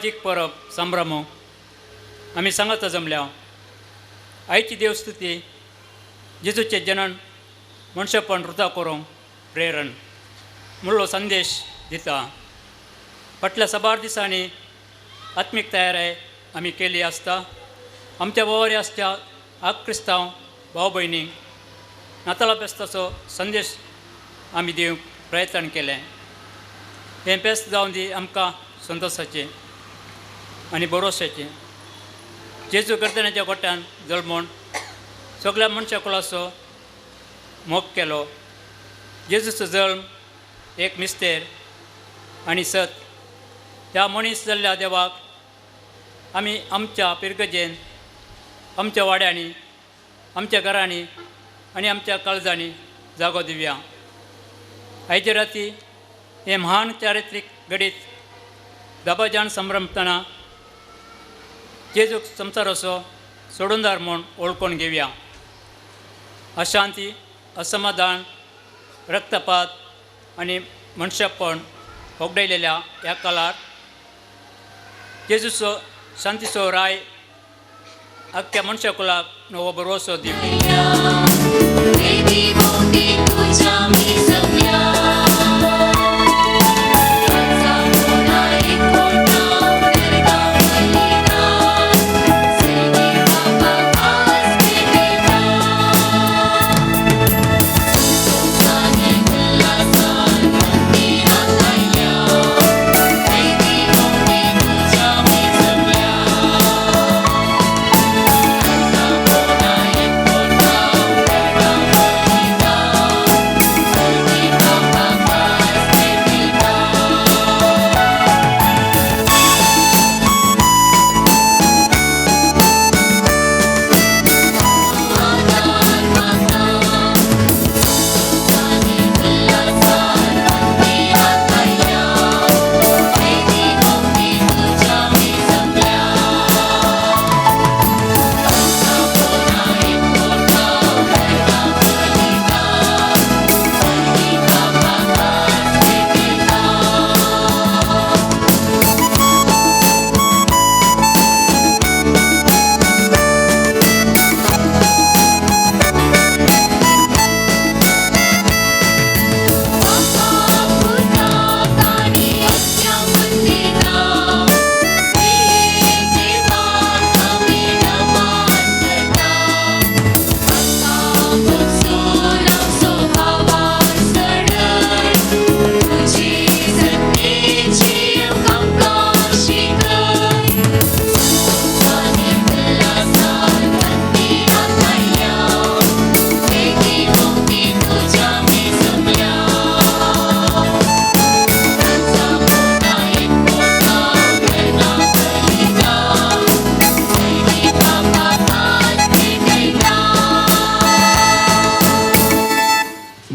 सामाजिक परब संभ्रम आम्ही सांगत जमल्या आयची देवस्तुती जेजूचे जनन मनशापण वृथा करूंक प्रेरण म्हणलो संदेश दिता. फाटल्या साबार दिसांनी आत्मीक तयारी आमी केली आसता. आमच्या वावरी आसच्या आग क्रिस्तांव भाव भयणीक नाताळा फेस्ताचो संदेश आमी दिवंक प्रयत्न केलें. हें फेस्त जावन दी आमकां संतोशाचें आनी भरोशाचें. जेजू गर्दनाच्या गोट्यान जल्मून सगळ्या मनशा कुळाचो मोग केलो. जेजूचो जल्म एक मिस्तेर आनी सत. ह्या मनीस जाल्ल्या देवाक आमी आमच्या पिरगजेन, आमच्या वाड्यांनी, आमच्या घरांनी आनी आमच्या काळजांनी जागो दिवया. आयचे राती हे महान चारित्रीक घडीत दाबाजान संभ्रमतना जेजूक संवसार असो सोडूनदार म्हूण ओळखून घेवया. अशांती, असमाधान, रक्तपात आनी मनशापण होगडयलेल्या ह्या काळार जेजूचो शांतीचो राय अख्ख्या मनशा कुळाक नवो भरवसो दिवया.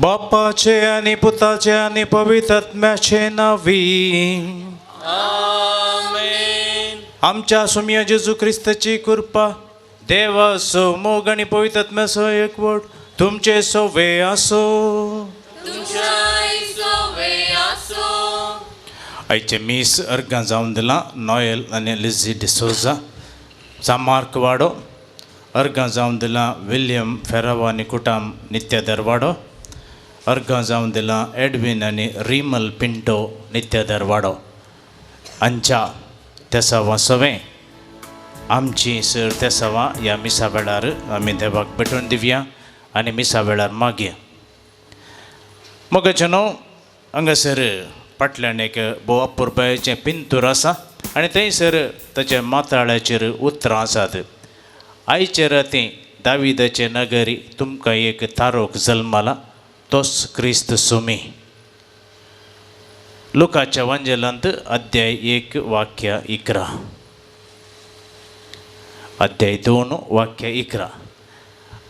बापाचे आणि पुताचे आणि पवित्र आत्म्याचे नावी. आमेन. आमच्या सुम्य जेजू ख्रिस्ताची कृपा, देवाचो मोग आणि पवित्र आत्म्याचो एकवट तुमचे सोवे आसो. आयचे मीस अर्गां जावन दिला नॉयल आणि लिझी डिसोजा. सामार्क वाडो अर्गां जावन दिला विलियम फेरावा आणि कुटाम नित्यादर वाडो. अर्गां जावन दिला एडविन आनी रिमल पिंटो नित्यादर वाडो. अंचा तेसावा सवें आमची सर तेसावा ह्या मिसा वेळार आमी देवाक भेटून दिवया आनी मिसा वेळार मागया. मगचे न्हू हांगासर फाटल्यान एक भोव अपुरबायेचें पिंतूर आसा आनी थंयसर ताच्या माताळ्याचेर उतरां आसात. आयचे राती दाविदाचे नगरी तुमकां एक तारोक जल्माला, तोच क्रिस्त सुमी. लुकाच्या वंजलांत अध्याय 1 वाक्य 11, अध्याय 2 वाक्य 11.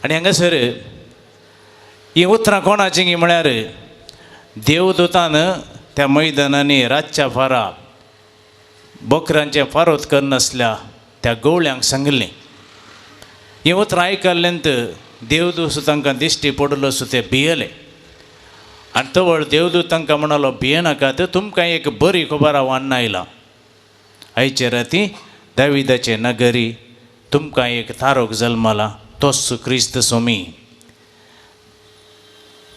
आनी हांगासर ही उतरां कोणाची म्हळ्यार देवदूतान त्या मैदानांनी रातच्या फारा बकरांचें फारोत करनासल्या त्या गवळ्यांक सांगलें. ही उतरां आयकल्ल्यांत देवदूत तांकां दिश्टी पडलो सो ते भियेले. आनी तवळ देवदूत तांकां म्हणलो भिये नाकात, तुमकां एक बरी खबर हांव हाडून आयला. आयचे राती दाविदाचे नगरी तुमकां एक तारोक जल्मला तोच क्रिस्त सोमी.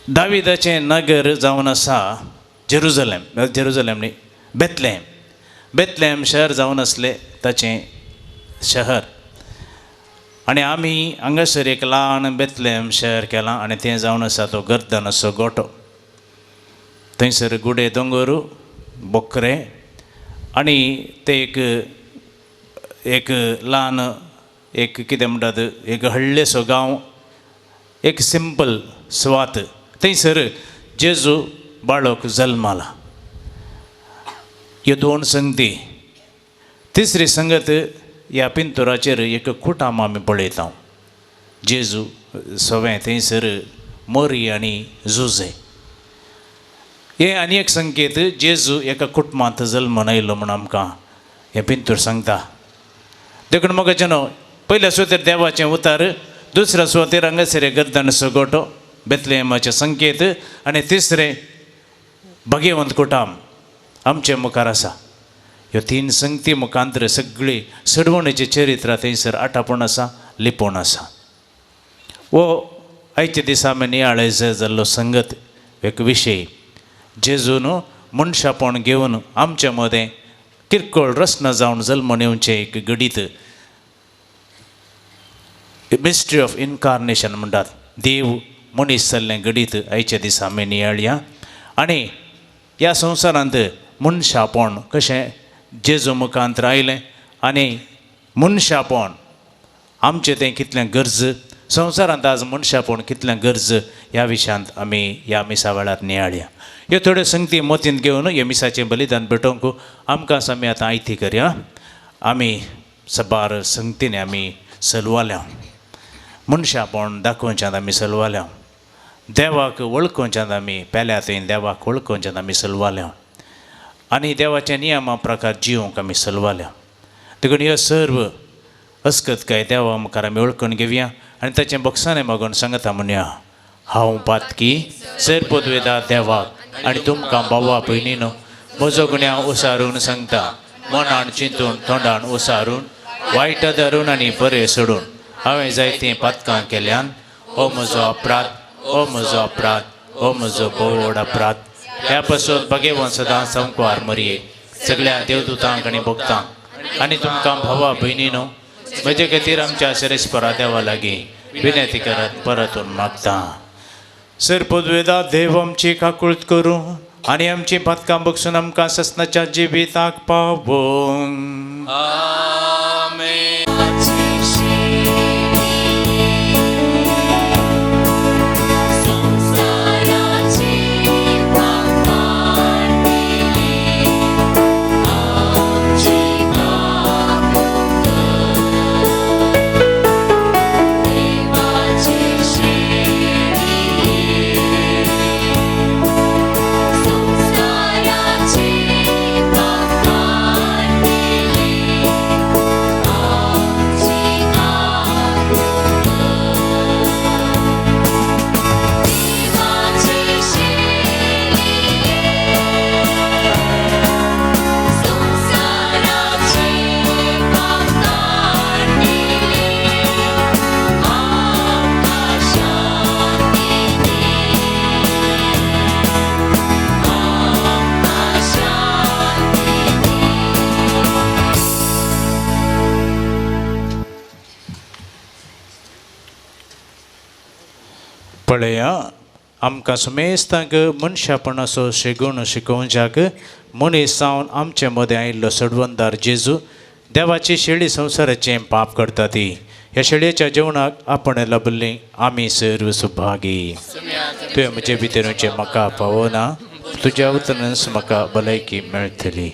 दाविदाचें नगर जावन आसा जेरुजलेम न्ही बेतलेम शहर जावन आसलें ताचें शहर. आनी आमी हांगासर एक ल्हान बेतलेम शहर केलां आनी तें जावन आसा तो गर्दन असो गोठो. थंयसर गुडे दोंगर बोकरे आनी ते एक ल्हान एक कितें म्हणटात एक व्हडलेसो गांव एक सिंपल सुवात. थंयसर जेजू बाळोक जल्मला. ह्यो 2 संगती. तिसरी संगत ह्या पिंतुराचेर एक कुटाम आमी पळयता. जेजू सवें थंयसर मोरी आनी जुजे. हे आनी एक संकेत जेजू एका कुटुंबांत जल्मून आयलो म्हूण आमकां हे पिंतूर सांगता. देखून मोगाचे न्हू पयल्या सुवातेर देवाचें उतार, दुसऱ्या सुवातेर हांगासर गर्दनचो गोठो बेतलेमाचे संकेत आनी तिसरें भगवंत कुटाम आमचे मुखार आसा. ह्यो 3 संगती मुखांतर सगळी सडवणेचें चरित्र थंयसर आटापूण आसा, लिपोवन आसा. वो आयच्या दिसा आमी नियाळे जाल्लो संगत एक विशय जेजून मनशापण घेवन आमच्या मदें किरकोळ रस्न जावन जल्मून येवचें एक गडीत मिस्ट्री ऑफ इनकार्नेशन म्हणटात. देव मनीस जाल्लें गडीत आयच्या दिसा आमी नियाळया. आनी ह्या संवसारांत मनशापण कशें जेजू मुखांतर आयलें आनी मनशापण आमचें तें कितलें गरज, संवसारांत आज मनशापण कितलें गरज ह्या विशयांत आमी ह्या मिसा वेळार नियाळया. ह्यो थोड्यो संगती मोतीन घेवन ह्या मिसाचें बलिदान पेटोवंक आमकां आमी आतां आयती करया. आमी सबार संगतीने आमी सलवाल्या. मनशापण दाखोवच्यान आमी सलवाल्या. देवाक वळखोवच्यान आमी पेल्या थंय देवाक वळखोवच्यान आमी सलवाल्या. आनी देवाच्या नियमा प्रकार जिवंक आमी सलवाल्या. देखून ह्यो सर्व अस्कतकाय देवा मुखार आमी वळखून घेवया आनी ताचें बक्षाने मागून सांगता म्हणया. हांव पातकी सेरपोदवेदा देवाक आनी तुमकां भावा भयणीनो म्हजो गुन्यांव उसारून सांगता. मनान चिंतून तोंडान उसारून वायट धरून आनी बरें सोडून हांवें जायतीं पातकां केल्यान हो म्हजो अपराध, हो म्हजो अपराध, हो म्हजो बोड अपराध. ह्या पासून भगवंत सदां संकवार मरये सगळ्या देवदूतांक आनी भक्तांक आनी तुमकां भावा भयणीनो म्हजे खातीर आमच्या शिरेस्परा देवा लागीं विनंती करत परतून मागता. सेरपोदवेदा देव आमची काकुळट करूं आनी आमची पातकां बगसून आमकां ससनाच्या जिविताक पावोंक. आमेन. पळया आमकां सुमेस्तांक मनशापणाचो शेगूण शिकोवच्याक मनीस जावन आमचे मदें आयिल्लो सडवंदार जेजू देवाची शेळी संवसाराचें पाप करता ती. ह्या शेळयेच्या जेवणाक आपण लभल्लीं आमी सर्व सुभागी. तुवें म्हजे भितरूचे म्हाका पावना, तुज्या उतरानच म्हाका भलायकी मेळटली.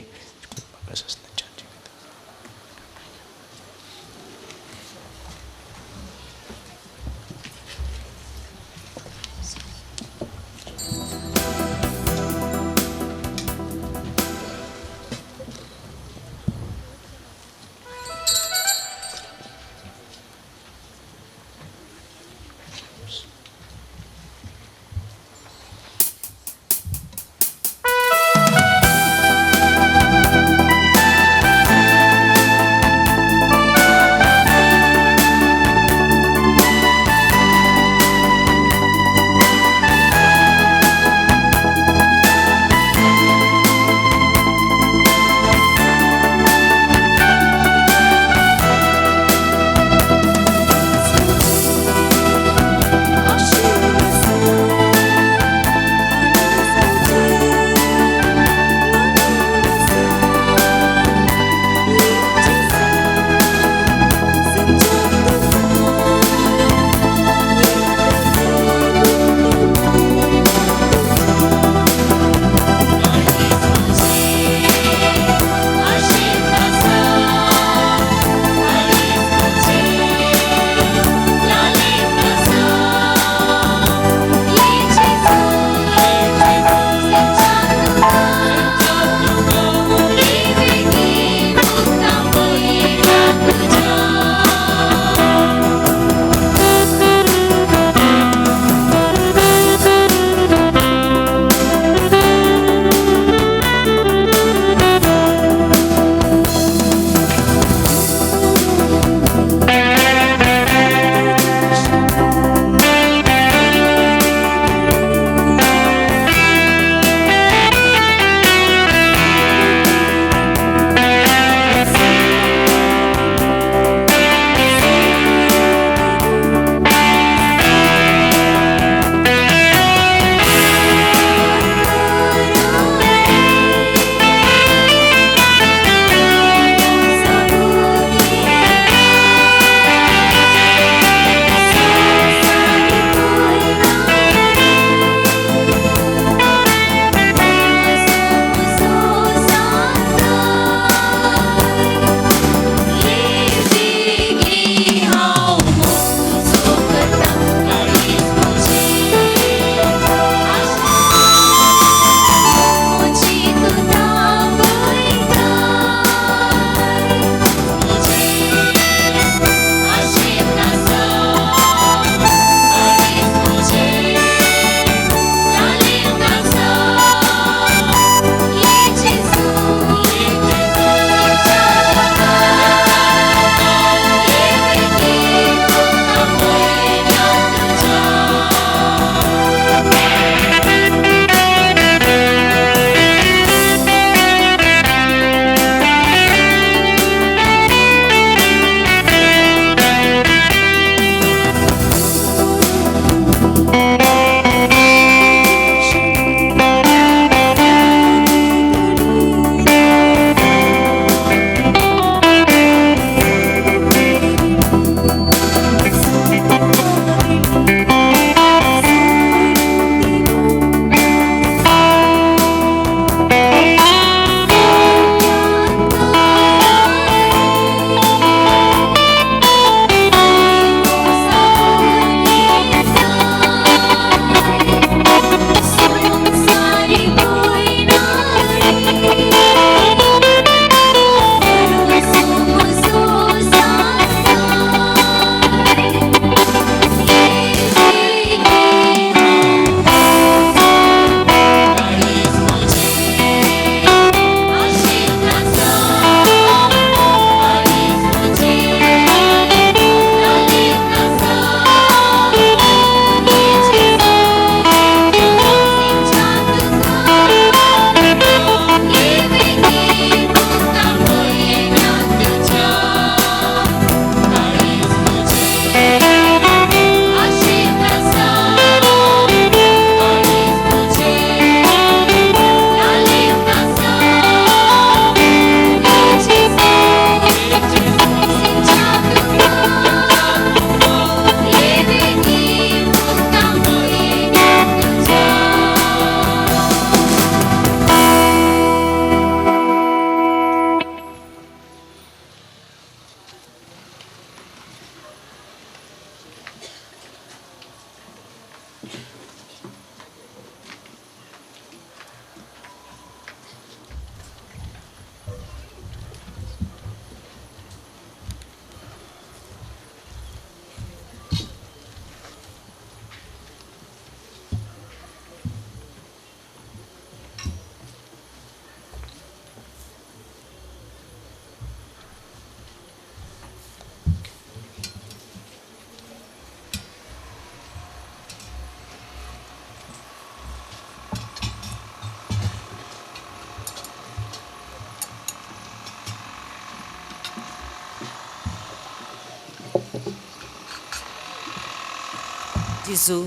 जिजू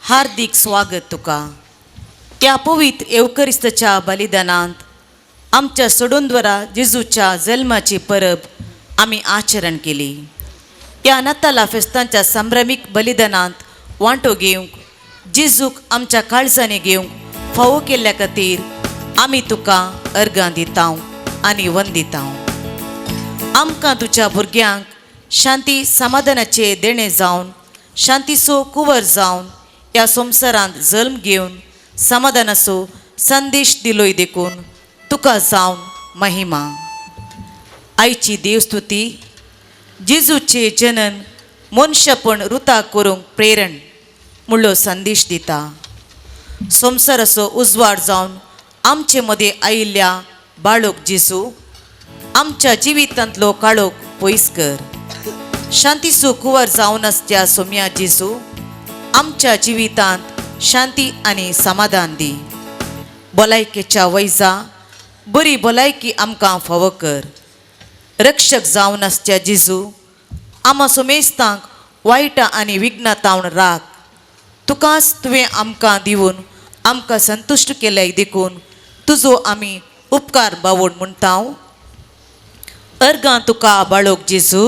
हार्दिक स्वागत तुका. त्या पवित्र एवकरिस्तच्या बलिदानांत आमच्या सोडूनद्वारा जिजूच्या जल्माची परब आम्ही आचरण केली. त्या नाताला फेस्तांच्या संभ्रमीक बलिदानांत वांटो घेवंक जिजूक आमच्या काळजाने घेवंक फावो केल्ल्या खातीर आमी तुका अर्गां दितां आनी वंदितां. आमकां तुज्या भुरग्यांक शांती समाधानाचे देणे जावन शांतीचो कुंवर जावन ह्या संवसारांत जल्म घेवन समाधानाचो संदेश दिलोय देखून तुका जावन महिमा. आयची देवस्तुती जेजूचे जनन मनशापण रुता करूंक प्रेरण म्हणलो संदेश दिता. संवसाराचो उजवाड जावन आमचे मदें आयिल्ल्या बाळोक जेजू आमच्या जिवितांतलो काळोख पयस कर. शांतीचो कुंवर जावन आसत्या सोम्या जेजू आमच्या जिवितांत शांती आनी समाधान दी. भलायकेच्या वैजा बरी भलायकी आमकां फावो कर. रक्षक जावन आसत्या जेजू आमा सोमेस्तांक वायटा आनी विघ्नातावन राख. तुकाच तुवें आमकां दिवन आमकां संतुश्ट केल्याय देखून तुजो आमी उपकार बावड म्हणटाव. अर्गां तुका बाळोक जेजू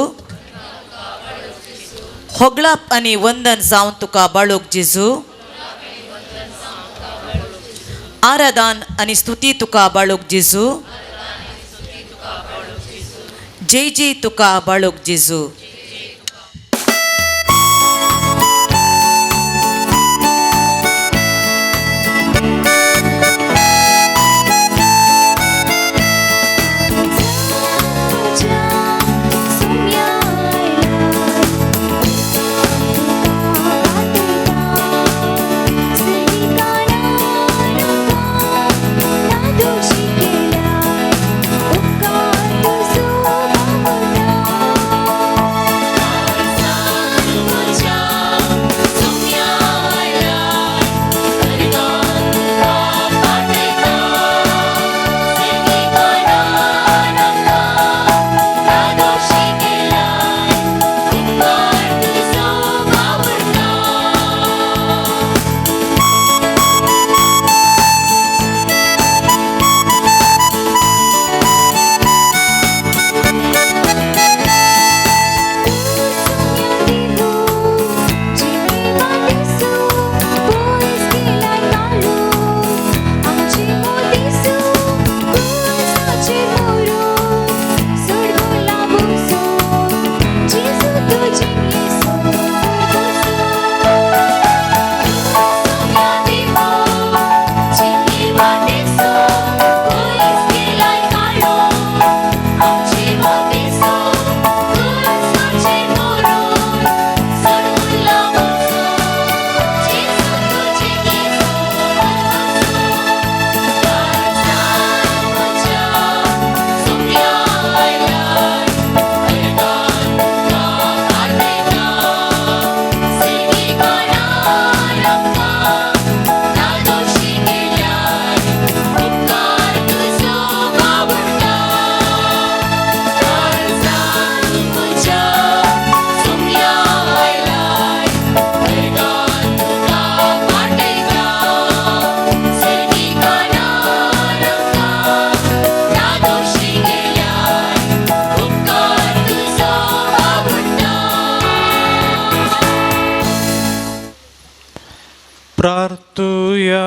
होगळाप आनी वंदन जावन तुका बाळोक जेजू. आराधन आनी स्तुती तुका बाळोक जेजू. जय जय तुका बाळोक जेजू. प्रार्थूया.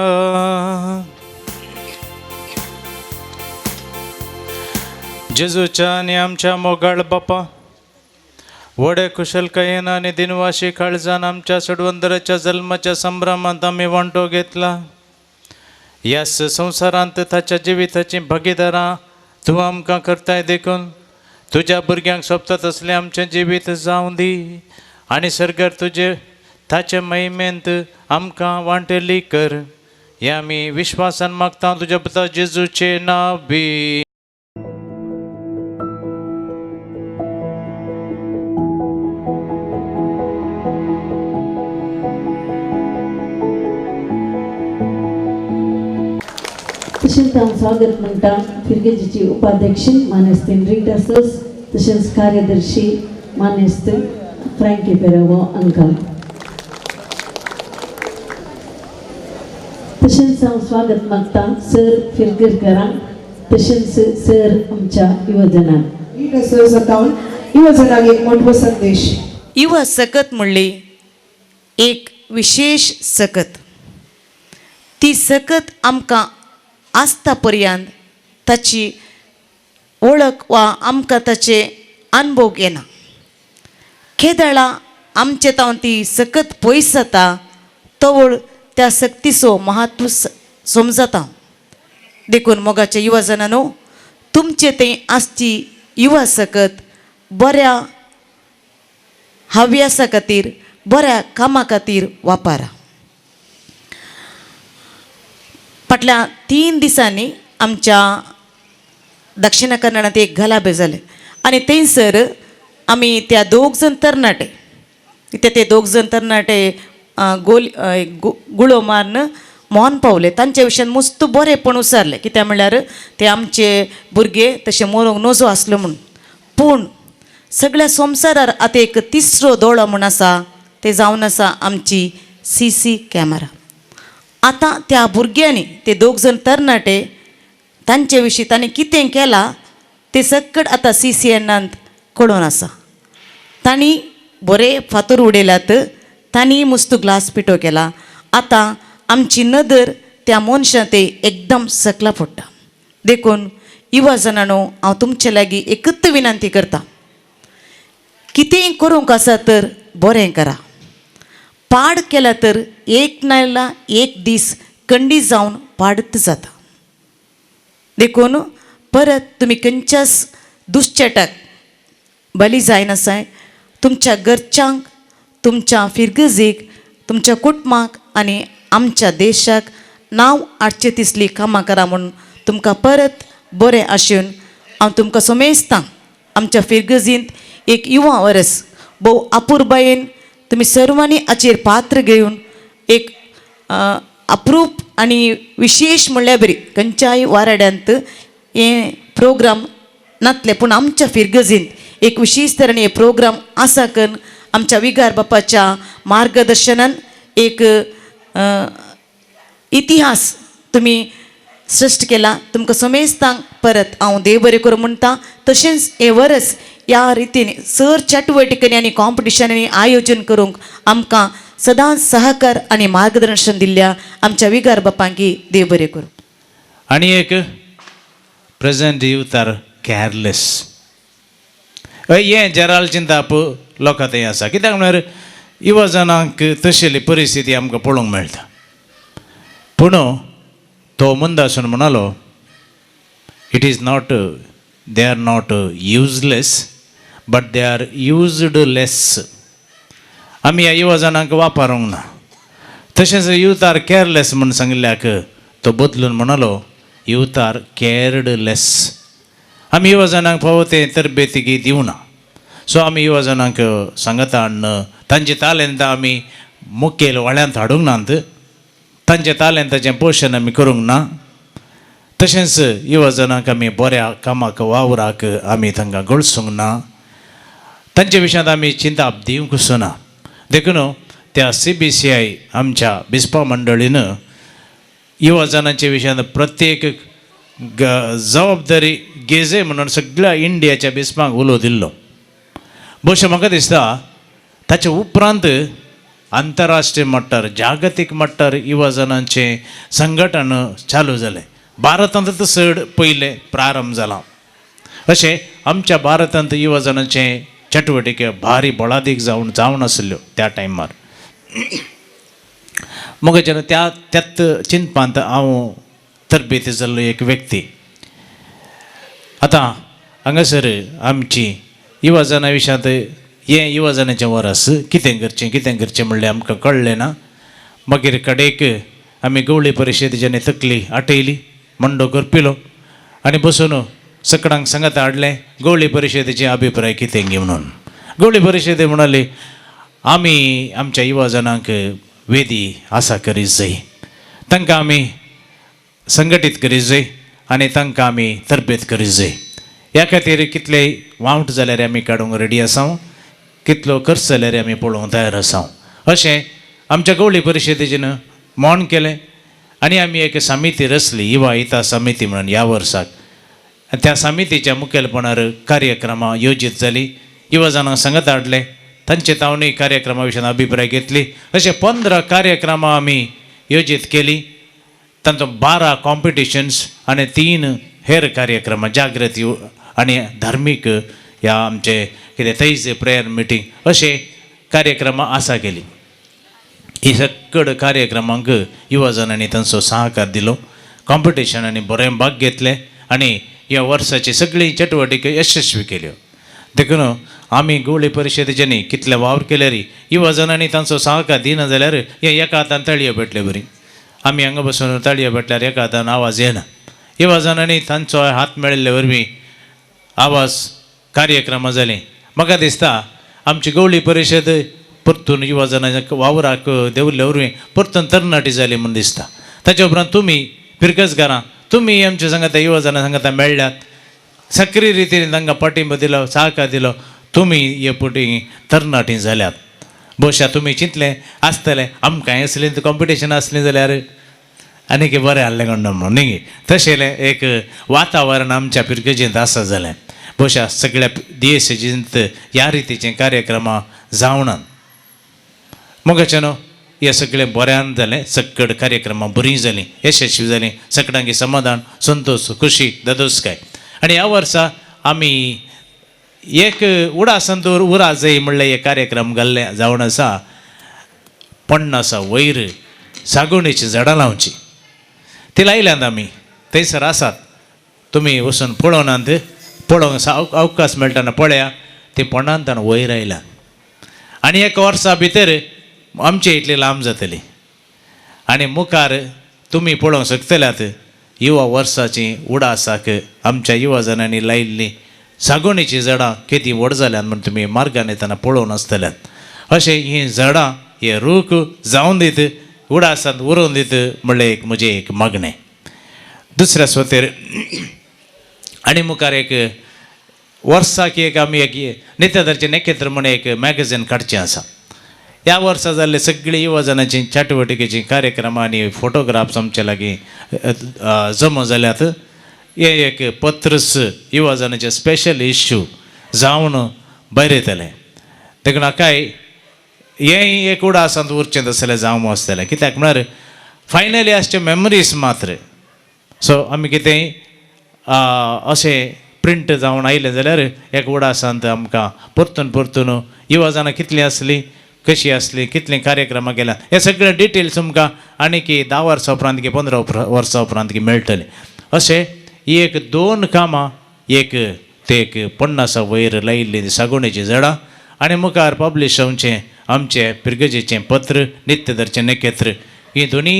जेजूच्या आनी आमच्या मोगाळ बापा व्हडे कुशलकायेन आनी दिनवाशी काळजान आमच्या सडवंदराच्या जल्माच्या संभ्रमांत आमी वांटो घेतला. ह्याच संवसारांत ताच्या जिविताची भागीदारां तूं आमकां करताय देखून तुज्या भुरग्यांक सोबतात असलें आमचें जिवीत जावं दी आनी सरकार तुजे ताचे महिमेंत आमकां वांटेली कर. हे आमी विश्वासान मागता तुज्या पुता जेजूचे नांव बी. तशेंच हांव स्वागत म्हणटा फिरगेजीची उपाध्यक्ष मानेस्त रिटा सस तशेंच कार्यदर्शी मानेस्त फ्रँकी पेरावो अंकल. स्वागत मागता सर फिरगरकरांक तशेंच सर आमच्या युवजनांक. लीडर्स अकाउंट युवजनांक एक मोठो संदेश. युवा सकत म्हणली एक विशेष सकत. ती सकत आमकां आसता पर्यंत ताची वळख वा आमकां ताचे अनुभव येना. केदळा आमचे तावन ती सकत पयस जाता तवळ त्या सक्तीचो म्हत्व समजता. देखून मोगाच्या युवजनांनो, तुमचे ते आसची युवा सकत बऱ्या हव्यासा खातीर बऱ्या कामा खातीर वापरा. फाटल्या 3 दिसांनी आमच्या दक्षिण कन्नडांत एक गलाबे जाले आनी थंयसर आमी त्या 2 जण तरणाटे ते 2 जण तरणाटे गुळो मारून मोहन पावले. तांचे विशयान मस्त बरेपण उसारले कित्याक म्हणल्यार ते आमचे भुरगे तशे मरोंक नजो आसलो म्हूण. पूण सगळ्या संवसारार आतां एक तिसरो दोळो म्हूण आसा ते जावन आसा आमची CC कॅमेरा. आतां त्या भुरग्यांनी ते 2 जण तरणाटे तांचे विशीं तांणी कितें केलां ते सकट आतां CCNांत कळून आसा. तांणी बरे फातर उडयल्यात, तांणी मस्त ग्लास पिठो केला. आतां आमची नदर त्या मनशां ते एकदम सकला पडटा. देखून युवा जनांनो, हांव तुमचे लागीं एकच विनंती करता, कितेंय करूंक आसा तर बरें करा. पाड केला तर एक नायला एक दीस कंडी जावन पाडत जाता. देखून परत तुमी खंयच्याच दुश्चटाक बली जायनासाय. तुमच्या घरच्यांक, तुमच्या फिरगजीक, तुमच्या कुटुंबाक आनी आमच्या देशाक नांव हाडचें दिसली कामां करा म्हणून तुमकां परत बरें आशेवन हांव तुमकां सोमेजतां. आमच्या फिरगजींत एक युवा वर्स भोव अपुरबायेन तुमी सर्वांनी हाचेर पात्र घेवन एक अप्रूप आनी विशेष म्हणल्यार बरी खंयच्याय वाराड्यांत हे प्रोग्राम नातले, पूण आमच्या फिरगजींत एक विशेष तरेन हे प्रोग्राम आसा करून आमच्या विगार बापाच्या मार्गदर्शनान एक इतिहास तुमी सृश्ट केला. तुमकां सोमेजतांक परत हांव देव बरें करूं म्हणटा. तशेंच हे वर्स ह्या रितीन सर चटवटिकांनी आनी कॉम्पिटिशनांनी आयोजन करूंक आमकां सदांच सहकार आनी मार्गदर्शन दिल्ल्या आमच्या विगार बापांकी देव बरें करूं. आनी एक प्रेजेंट यूथ आर केअरलेस. हें जराल चिंताप लोकां थंय आसा. कित्याक म्हळ्यार युवा जनांक तशेली परिस्थिती आमकां पळोवंक मेळटा. पूण तो मुंदासून म्हणलो, it is not they are not useless but they are used less. आमी ह्या युवा जनांक वापरूंक ना. तशेंच यूथ आर केअरलेस म्हूण सांगिल्ल्याक तो बदलून म्हणलो, यूथ आर केअर्ड लेस. आमी युवा जनांक फावो तें तरबेती दिवना. सो आमी युवा जनांक सांगता हाडून तांचे तालेंत आमी मुखेल वाड्यांत हाडूंक नात. तांचे तालेंताचें पोशण आमी करूंक ना. तशेंच युवा जनांक आमी बऱ्या कामाक वावराक आमी तांकां गळसूंक ना. तांचे विशयांत आमी चिंताप दिवंक ना. देखून त्या CBCI आमच्या बिस्पा मंडळीन युवा जनांचे विशयांत प्रत्येक जबाबदारी घेजे म्हणून सगळ्या इंडियाच्या बिस्पांक उलो दिल्लो. भोवशें म्हाका दिसता ताचे उपरांत आंतरराष्ट्रीय मट्टार जागतीक मट्टार युवा जनांचें संघटन चालू जालें. भारतांत चड पयलें प्रारंभ जाला. अशें आमच्या भारतांत युवा जनांचे चटवटिके भारी बळादीक जावन आसल्यो त्या टायमार. मग त्याच चिंतपांत हांव तरबेती जाल्लो एक व्यक्ती. आतां हांगासर आमची युवा जनां विशयांत हें युवा जनांचें वरस कितें करचें म्हणलें आमकां कळ्ळें ना. मागीर कडेक आमी गवळी परिशदेच्यानी तकली आटयली, मंडो करपिलो आनी बसून सकडांक सांगता हाडलें गवळी परिशदेचे अभिप्राय कितें घे म्हणून. गवळी परिशदे म्हणली, आमी आमच्या युवा जनांक वेदी आसा करीत जाय, तांकां आमी संघटीत करीत जाय आनी तांकां आमी तरबेत करीत जाय. ह्या खातीर कितलेय वावट जाल्यार आमी काडूंक रेडी आसा, कितलो खर्च जाल्यार आमी पळोवंक तयार आसा. अशें आमच्या गवळी परिशदेचेन मोन केलें आणि आम्ही एक समिती रचली युवा हिता समिती म्हणून या वर्साक. त्या समितीच्या मुखेलपणान कार्यक्रमां योजीत जाली. युवा जनांक सांगत हाडले, तांचे तावणी कार्यक्रमा विशीं अभिप्राय घेतली. अशे 15 कार्यक्रमां आमी योजीत केली. तांचो 12 कॉम्पिटिशन्स आनी 3 हेर कार्यक्रम जागृती आनी धार्मीक ह्या आमचे कितें थंयच प्रेयर मिटींग अशे कार्यक्रमां आसा गेली. ही सकड कार्यक्रमांक युवा जनांनी तांचो सहकार दिलो. कॉम्पिटिशनांनी बरें भाग घेतले आनी ह्या वर्साची सगळी चटवटीक यशस्वी केल्यो. देखून आमी गवळी परिशदेच्यांनी कितले वावर केल्यार युवा जनांनी तांचो सहकार दिना जाल्यार हे एका हातान ताळयो भेटले बरी. आमी हांगा बसून ताळयो भेटल्यार एका हातान आवाज येना. युवा जनांनी तांचो हात मेळिल्ले वरवीं आवाज कार्यक्रमां जाली. म्हाका दिसता आमची गवळी परिशद परतून युवा जनांच्या वावराक देंवल्ले वरवीं परतून तरणाटी जाली म्हूण दिसता. ताचे उपरांत तुमी फिरकसगारां तुमी आमच्या सांगाता युवा जनां सांगाता मेळ्ळ्यात, सक्रीय रितीन तांकां पाठिंबो दिलो, सहकार दिलो. तुमी हे पुटी तरणाटी जाल्यात. भोवशा तुमी चिंतलें आसतलें आमकांय असलें कॉम्पिटिशन आसलें जाल्यार आनीक बरें आहलें गंड म्हणून न्ही. तशें एक वातावरण आमच्या पिरकेजींत आसा जालें. भोवशा सगळ्या दियेसींत ह्या रितीचे कार्यक्रमां जावनात. मोगाच्यान हें सगळें बऱ्यान जालें. सकड कार्यक्रमां बरीं जालीं, यशस्वी जालीं. सगळ्यांक समाधान, संतोश, खुशी, ददोसकाय. आनी ह्या वर्सा आमी एक उडासंतूर उरा जय म्हणलें हे कार्यक्रम घाल्ले जावन आसा. 50 वयर सागोणेची झाडां लावची. ती लायल्यांत आमी थंयसर आसात. तुमी वचून पळोवनात, पळोवंक अवकाश मेळटना पळया. ती पोंडांत वयर आयल्या आनी एक वर्सा भितर आमचे इतली लांब जातली. आनी मुखार तुमी पळोवंक शकतल्यात युवा वर्साची उडासाक आमच्या युवा जनांनी लायिल्ली सागोणेची झाडां किती व्हड जाल्यात म्हूण तुमी मार्गान येतना पळोवन आसतल्यात. अशें हीं झाडां हे रूख जावन दीत, उडासांत उरोवन दीत म्हणलें एक म्हजें एक मागणें. दुसऱ्या सुवातेर आनी मुखार एक वर्साक एक आमी एक नित्यधरचें नखेत्र म्हूण एक मॅगझीन काडचें आसा. ह्या वर्सा जाल्ले सगळी युवा जनांची चटवटिकेची कार्यक्रमां आनी फोटोग्राफ्स आमचे लागीं जमा जाल्यात. हे एक पत्रस युवा जनांचे स्पेशल इश्यू जावन भायर येतलें. देखून हाकाय हेंय एक उडासांत उरचें तसलें जावं आसतलें. कित्याक म्हळ्यार फायनली आसचे मेमरीज मात्र. सो आमी कितेंय अशें प्रिंट जावन आयलें जाल्यार एक उडासांत आमकां परतून परतून युवा जनां कितलीं आसलीं, कशी आसली, कितलीं कार्यक्रमां केल्या, हे सगळे डिटेल्स तुमकां आनीक 10 वर्सां उपरांत की 15 वर्सां उपरांत की मेळटले. अशें ही एक 2 कामां, एक ते एक 50 वयर लायिल्ली सागोणेची झाडां आनी मुखार पब्लीश जावचें आमचें पिरगजेचें पत्र नित्यधरचें नखेत्र. ही दोनी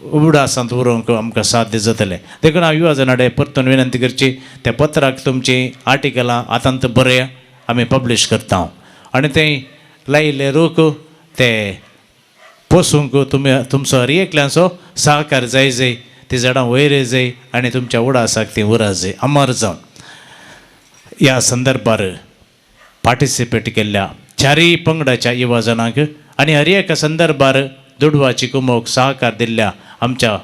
उडासांत उरोवंक आमकां साध्य जातलें. देखून हांव युवा जनाडे परतून विनंती करची, त्या पत्राक तुमची आर्टिकलां आतांत बरें आमी पब्लीश करता. आनी तें लायिल्ले रूख ते पोसूंक तुमचो हर एकल्यांचो सहकार जाय. ती झाडां वयर जाय आनी तुमच्या उडासाक ती उरा जाय, अमर जावन. ह्या संदर्भार पार्टिसिपेट केल्ल्या 4 पंगडाच्या युवा जनांक आनी हर एका संदर्भार दुडवाची कुमोक सहकार दिल्ल्या आमच्या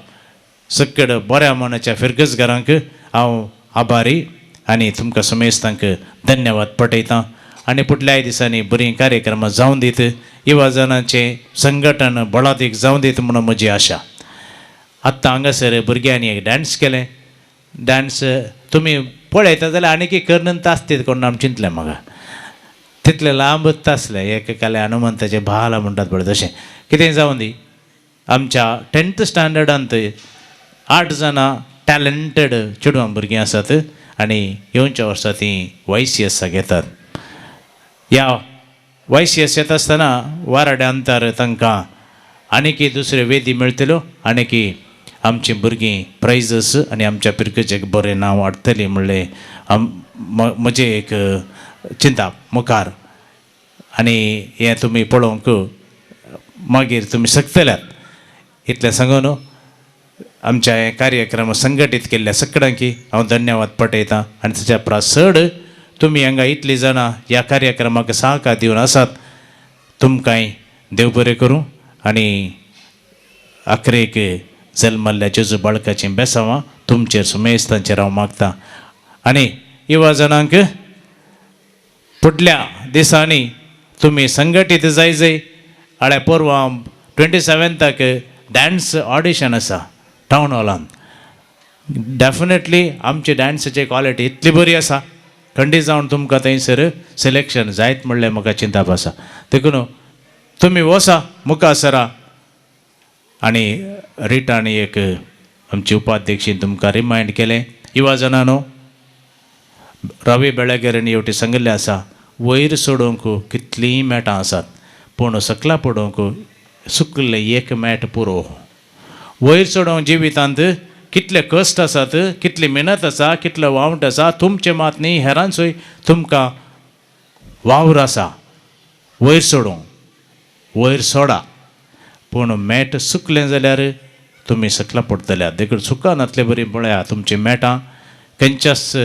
सकड बऱ्या मनाच्या फिरगसगारांक हांव आभारी आनी तुमकां समेस्तांक धन्यवाद पटयतां. आनी फुडल्याय दिसांनी बरीं कार्यक्रमां जावन दीत, युवा जनांचें संघटन बळादीक जावन दीत म्हणून म्हजी आशा. आत्तां हांगासर भुरग्यांनी एक डान्स केलें. डान्स तुमी पळयता जाल्यार आनीक कर्नंत आसतीत कोण आमी चिंतलें म्हाका. तितलें लांबच आसलें. एक काले हनुमंताचे भाला म्हणटात पळय तशें कितें जावन दी. आमच्या 10th स्टँडर्डांत 8 जाणां टॅलंटेड चेडवां भुरगीं आसात आनी येवच्या वर्सा तीं YCS घेतात. ह्या YCS येता आसतना वाराड्या अंतर तांकां आनीक दुसऱ्यो वेदी मेळटल्यो, आनीक आमची भुरगीं प्रायजस आनी आमच्या पिरकेचें बरें नांव हाडटलीं म्हणलें म्हजें एक चिंता मुखार. आनी हें तुमी पळोवंक मागीर तुमी शकतल्यात. इतलें सांगून आमच्या हे कार्यक्रम संघटीत केल्ल्या सगळ्यांक हांव धन्यवाद पटयतां. आनी ताच्या प्रचड तुमी हांगा इतलीं जाणां ह्या कार्यक्रमाक सहकार दिवन आसात. तुमकांय देव बरें करूं. आनी आखरेक जल्मल्ल्या जेजू बाळकाची बेसांवां तुमचेर सुमेस्तांचेर हांव मागतां आनी युवा जनांक फुडल्या दिसांनी तुमी संघटीत जाय आळ्या परवां 27क डॅन्स ऑडिशन आसा टावन हॉलान डेफिनेटली आमची डॅन्साची क्वॉलिटी इतली बरी आसा खंडी जावन तुमकां थंयसर सिलेक्शन जायत म्हणल्यार म्हाका चिंताप आसा देखून तुमी वसा मुखार सरा आनी रिटांनी एक आमची उपाध्यक्षीन तुमकां रिमायंड केलें युवा जनानो रवी बेळगेरांनी हेवटी सांगिल्लें आसा वयर सोडूंक कितलींय मॅटां आसात पूण सकला पडोवंक सुकल्लें एक मॅट पुरो वयर सोडोवंक जिवितांत कितले कश्ट आसात कितली मेहनत आसा कितलो वावट आसा तुमचे मात न्ही हेरांचोय तुमकां वावर आसा वयर सोडूंक वयर सोडा पूण मॅट सुकलें जाल्यार तुमी सकला पडटल्यात देखून सुकानातले बरी पळया तुमची मॅटां खंयच्याच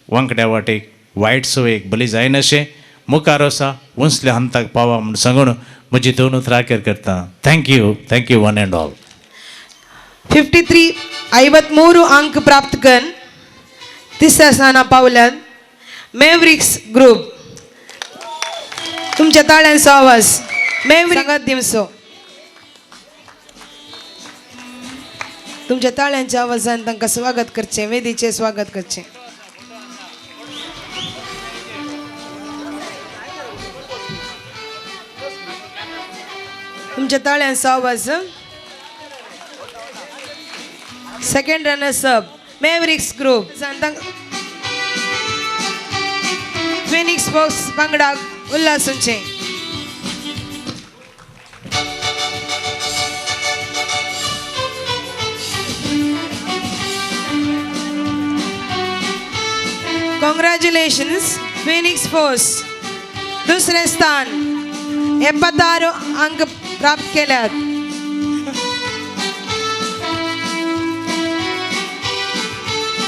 वांकड्या वाटेक वायट सवयेक बली जायनाशें मुखार आसा वंसल्या हंताक पावा म्हूण सांगून म्हजी दोन उतरां अखेर करता थँक्यू वन एंड ऑल 53 53 अंक प्राप्त करून तिसऱ्या स्थाना पावल्यात मेवरिक्स ग्रुप तुमच्या ताळ्यांचो आवाज सांगात दिवचो तुमच्या ताळ्यांच्या आवाजान तांकां स्वागत करचें वेदीचेर स्वागत करचें तुमच्या ताळ्यांचो आवाज second runners up mavericks group Phoenix box पंगडा उल्हासूंचे कॉंग्रॅच्युलेशन्स फिनिक्स फोर्स दुसरे स्थान 76 अंक प्राप्त केल्यात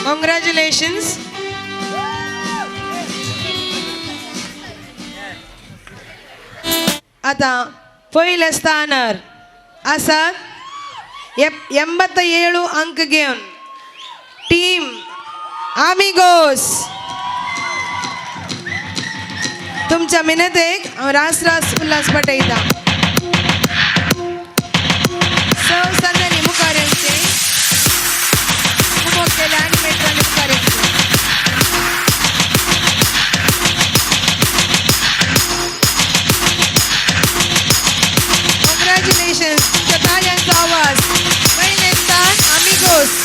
कॉंग्रॅच्युलेशन्स आता पयले स्थानार आसात 87 अंक घेवन टीम आमिगोस तुमच्या मेहनतेक हांव रास उल्हास पटयता संदेनी मुखार येवचे उबो केल्या एनिमेटरांनी मुखार येवचे कॉंग्रॅच्युलेशन्स तुमच्या ताळ्यांचो आवाज पयले स्थान आमिगोस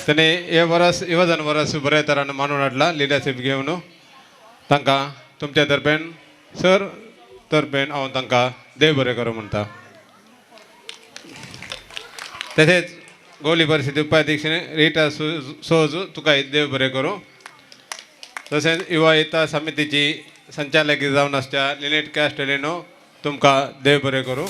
त्याने हे वर्स युवजन वर्स बरे तरान मानून हाडला लिडरशीप घेवन तांकां तुमच्या तर्फेन सर तर्फेन हांव तांकां देव बरें करूं म्हणटा तशेंच गोवली परिस्थिती उपाध्यक्ष रिटा सोज तुकाय देव बरें करूं तशेंच युवा हिता समितीची संचालक जावन आसच्या लिनेट कॅस्टेलिनो तुमकां देव बरें करूं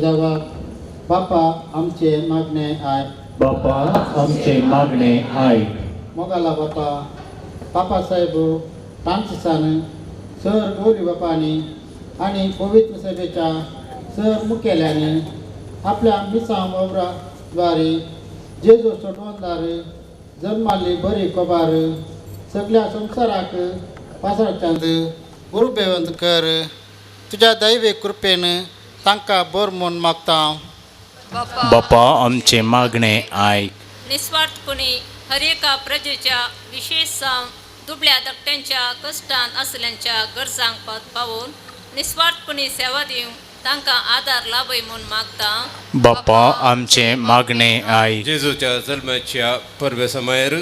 जागा बापा आमचे मागणे आय बापा आमचे मागणे आय मोगाला बापा साहेब तांचसान सर गौरी बापांनी आणि पवित्र सभेच्या सर मुखेल्याने आपल्या मिसां वावराद्वारे जेजू सोडवणदार जन्माली बरी कोबार सगळ्या संवसाराक पासळच्यांत गुरुबेवंत कर तुझ्या दैवी कृपेन तांकां बोर म्हूण मागता बापा आमचे मागणे ऐक. निस्वार्थपणे हर एका प्रजेच्या विशेषतः दुबळ्या धाकट्यांच्या कष्टांत असल्यांच्या गरजांक पावून निस्वार्थपणे सेवा दिवंक तांकां आदार लाभय म्हूण मागता. बापा आमचे मागणे ऐक. जेजूच्या जल्माच्या परबे समयार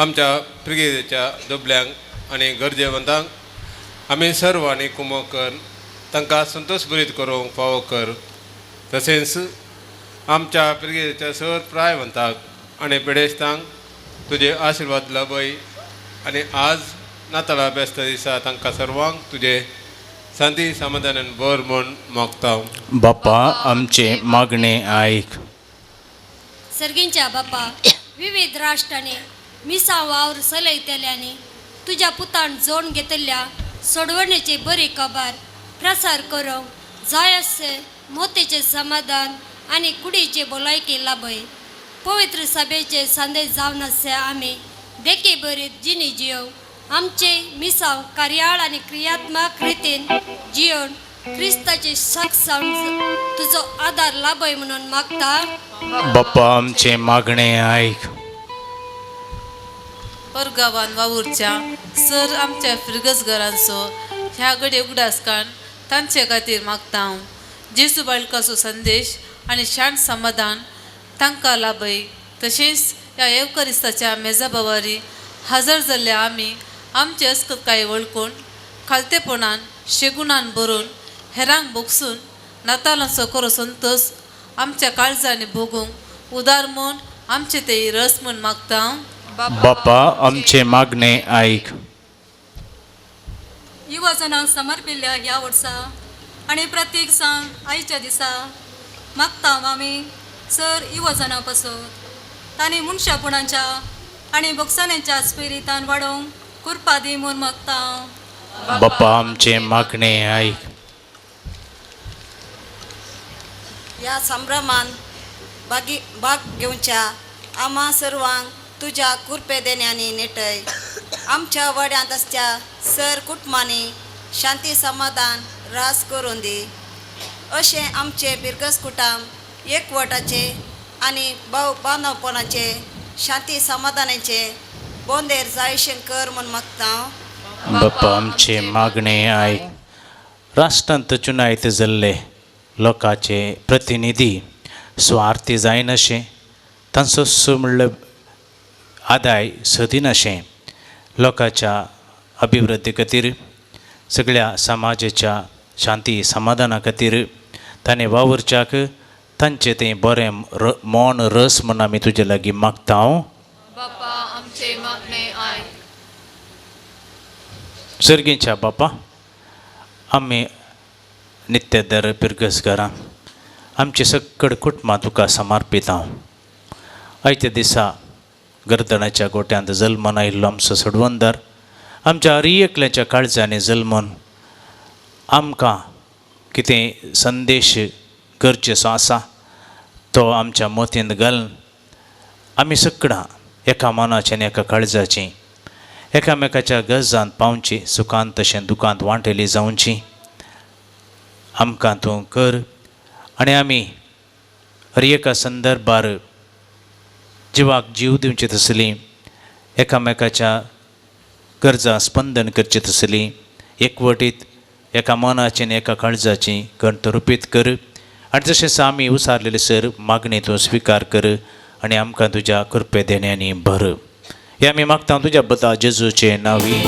आमच्या पिळगेच्या दुबळ्यांक आनी गरजेवंतांक आमी सर्वांनी कुमो कर तांकां संतोश भरीत करूंक फावो कर. तशेंच आमच्या पिळगेच्या सर प्रायवंताक आनी पिडेस्तांक तुजे आशिर्वाद लाभय आनी आज नाताळा बेस्ता दिसा तांकां सर्वांक तुजे शांती समाधानान बर म्हूण मागता. बापा आमचे मागणे ऐक. सर्गींच्या बापा विविध राष्ट्रांनी मिसां वावर चलयतल्यांनी तुज्या पुतान जोड घेतल्या सोडवणेची बरी खबर प्रसार करूंक जाय असे मोतेचे समाधान आनी कुडीचे भलायकी लाभय. पवित्र सभेचे संदेश जावन असे आमी देखी बरीत जिणी जियोव आमचे मिसांव कार्याळ आनी क्रियात्मक रितीन जियोन क्रिस्ताचे शख्स तुजो आदार लाभय म्हणून मागता. बापा आमचे मागणे ऐक. परगांवान वावुरच्या सर आमच्या फिरगसगरांचो ह्या घडये उगडासकान तांचे खातीर मागता हांव. जेजू बाळकाचो संदेश आनी शांत समाधान तांकां लाभय. तशेंच ह्या येवकरिस्ताच्या मेजा बावारी हजर जाल्ल्या आमी आमचे अस्कतकाय वळखून खालतेपणान शेगुणान बरोवन हेरांक बोगसून नातालांचो खरो संतोश आमच्या काळजांनी भोगूंक उदार म्हूण आमचे ते रस म्हूण मागता हांव. बापा आमचे मागणे ऐक. युवजनांक समर्पिल्ल्या ह्या वर्सा आनी प्रत्येक सांग आयच्या दिसा मागता आमी सर युवजनां पासून तांणी मनशापणाच्या आनी बक्षांच्या स्पिरितान वाडोवंक कृपा दी म्हूण मागता. बापा आमचे मागणे ऐक. ह्या संभ्रमान भाग घेवच्या आम्हा सर्वांक तुज्या कृपे देण्यानी नेटय. आमच्या वड्यांत असत्या सर कुटुंबांनी शांती समाधान रास करून दी. अशें आमचे बिरगस कुटुंब एकवटाचे आनी बांदवपणाचे शांती समाधानाचे बोंदेर जायशें कर म्हूण मागता. बापा आमचे मागणे ऐक. राष्ट्रांत चुनायत जाल्ले लोकांचे प्रतिनिधी स्वार्थी जायन अशें तांचो म्हणल्यार आदाय सदीन अशें लोकांच्या अभिवृद्धी खातीर सगळ्या समाजाच्या शांती समाधाना खातीर ताणें वावरच्याक तांचें तें बरें मोन रस म्हूण आमी तुजे लागीं मागता. बापा आमचे मागणे ऐक. सर्गींच्या बापा आमी नित्यदर पिरगसगरां आमचे सकड कुटुंबां तुका समर्पीत हांव. आयच्या दिसा गर्दनाच्या गोट्यांत जल्मन आयिल्लो आमचो सोडवंदार आमच्या हर एकल्याच्या काळजांनी जल्मून आमकां कितें संदेश गरजेचो आसा तो आमच्या मोतींत घालून आमी सगळां एका मनाची आनी एका काळजाची एकामेकाच्या गरजांत पावची सुखांत तशें दुखांत वांटेली जावची आमकां तूं कर. आनी आमी हर एका संदर्भार जिवाक जीव दिवचे तसली एकामेकाच्या गरजा स्पंदन करचे तसली एकवटीत एका मनाची आनी एका काळजाची गंत रुपीत कर. आनी तशेंच आमी उसारलेले सर मागणी तूं स्विकार कर आनी आमकां तुज्या कृपे देण्यानी भर. हे आमी मागता तुज्या बता जेजूचे नांवी.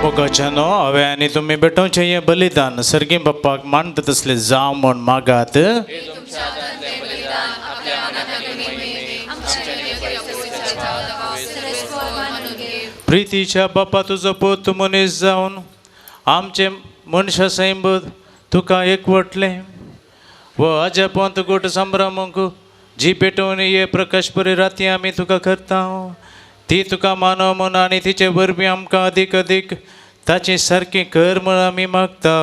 मोगाच्यानो हवे आनी तुमी बेटोवचें हें बलिदान सर्गी बाप्पाक मानता तसलें जावं म्हूण मागात. प्रितीच्या बाप्पा तुजो पोत मनीस जावन आमचे मनशा सैम तुका एकवटलें व अजपंत गोट संभ्रमक जी पेटोवन ये प्रकाश बरी राती आमी तुका करता ती तुका मानव म्हूण आनी तिचे वरवीं आमकां अदीक अदीक ताची सारकी कर म्हूण आमी मागता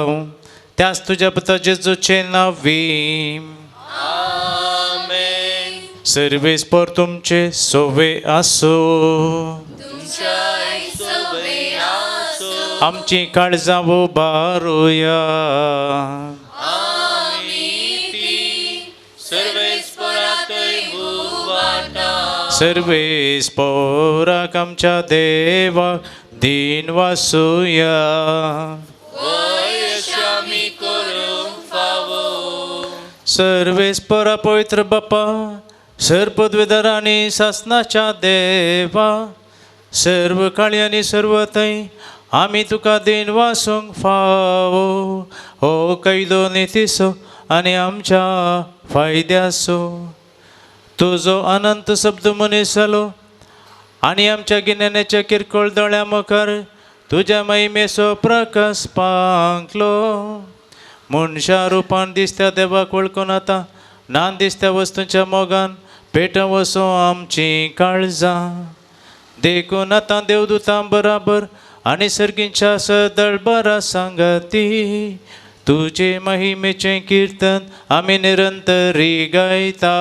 त्याच तुज्या पुता जेजूचे नांवी. सर्वेस्पर तुमचे सोवे आसो. आमची काळजां उबारुया. सर्वेस्पराक आमच्या देवाक दिन वासुया. सर्वेस्परा पवित्र बाप्पा सर्पद्वेदर आनी शासनाच्या देवा सर्व काळी आनी सर्व थंय आमी तुका दिन वासूंक फावो हो कैदो नितीसो आनी आमच्या फायद्यासो. तुजो अनंत शब्द मनीस जालो आनी आमच्या गिन्यानाच्या किरकोळ दोळ्या मुखार तुज्या महिमेचो प्रकाश पांकलो. मनशा रुपान दिसत्या देवाक वळखून आतां नान दिसत्या वस्तूंच्या मोगान पेटोवन वसो आमची काळजां. देखून आतां देवदूतां बराबर आनी सर्गींच्या सदळबरा सांगाती तुजे महिमेचें किर्तन आमी निरंतरी गायता.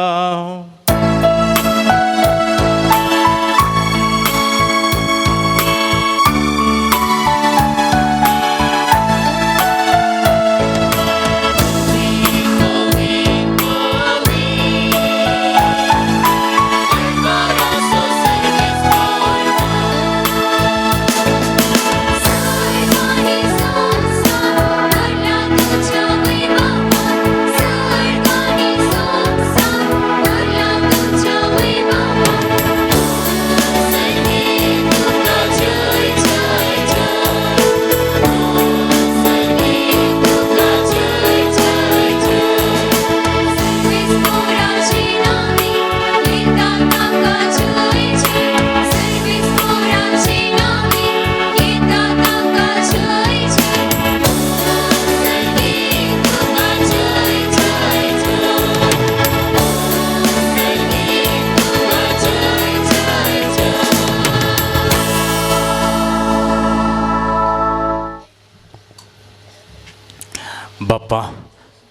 बाप्पा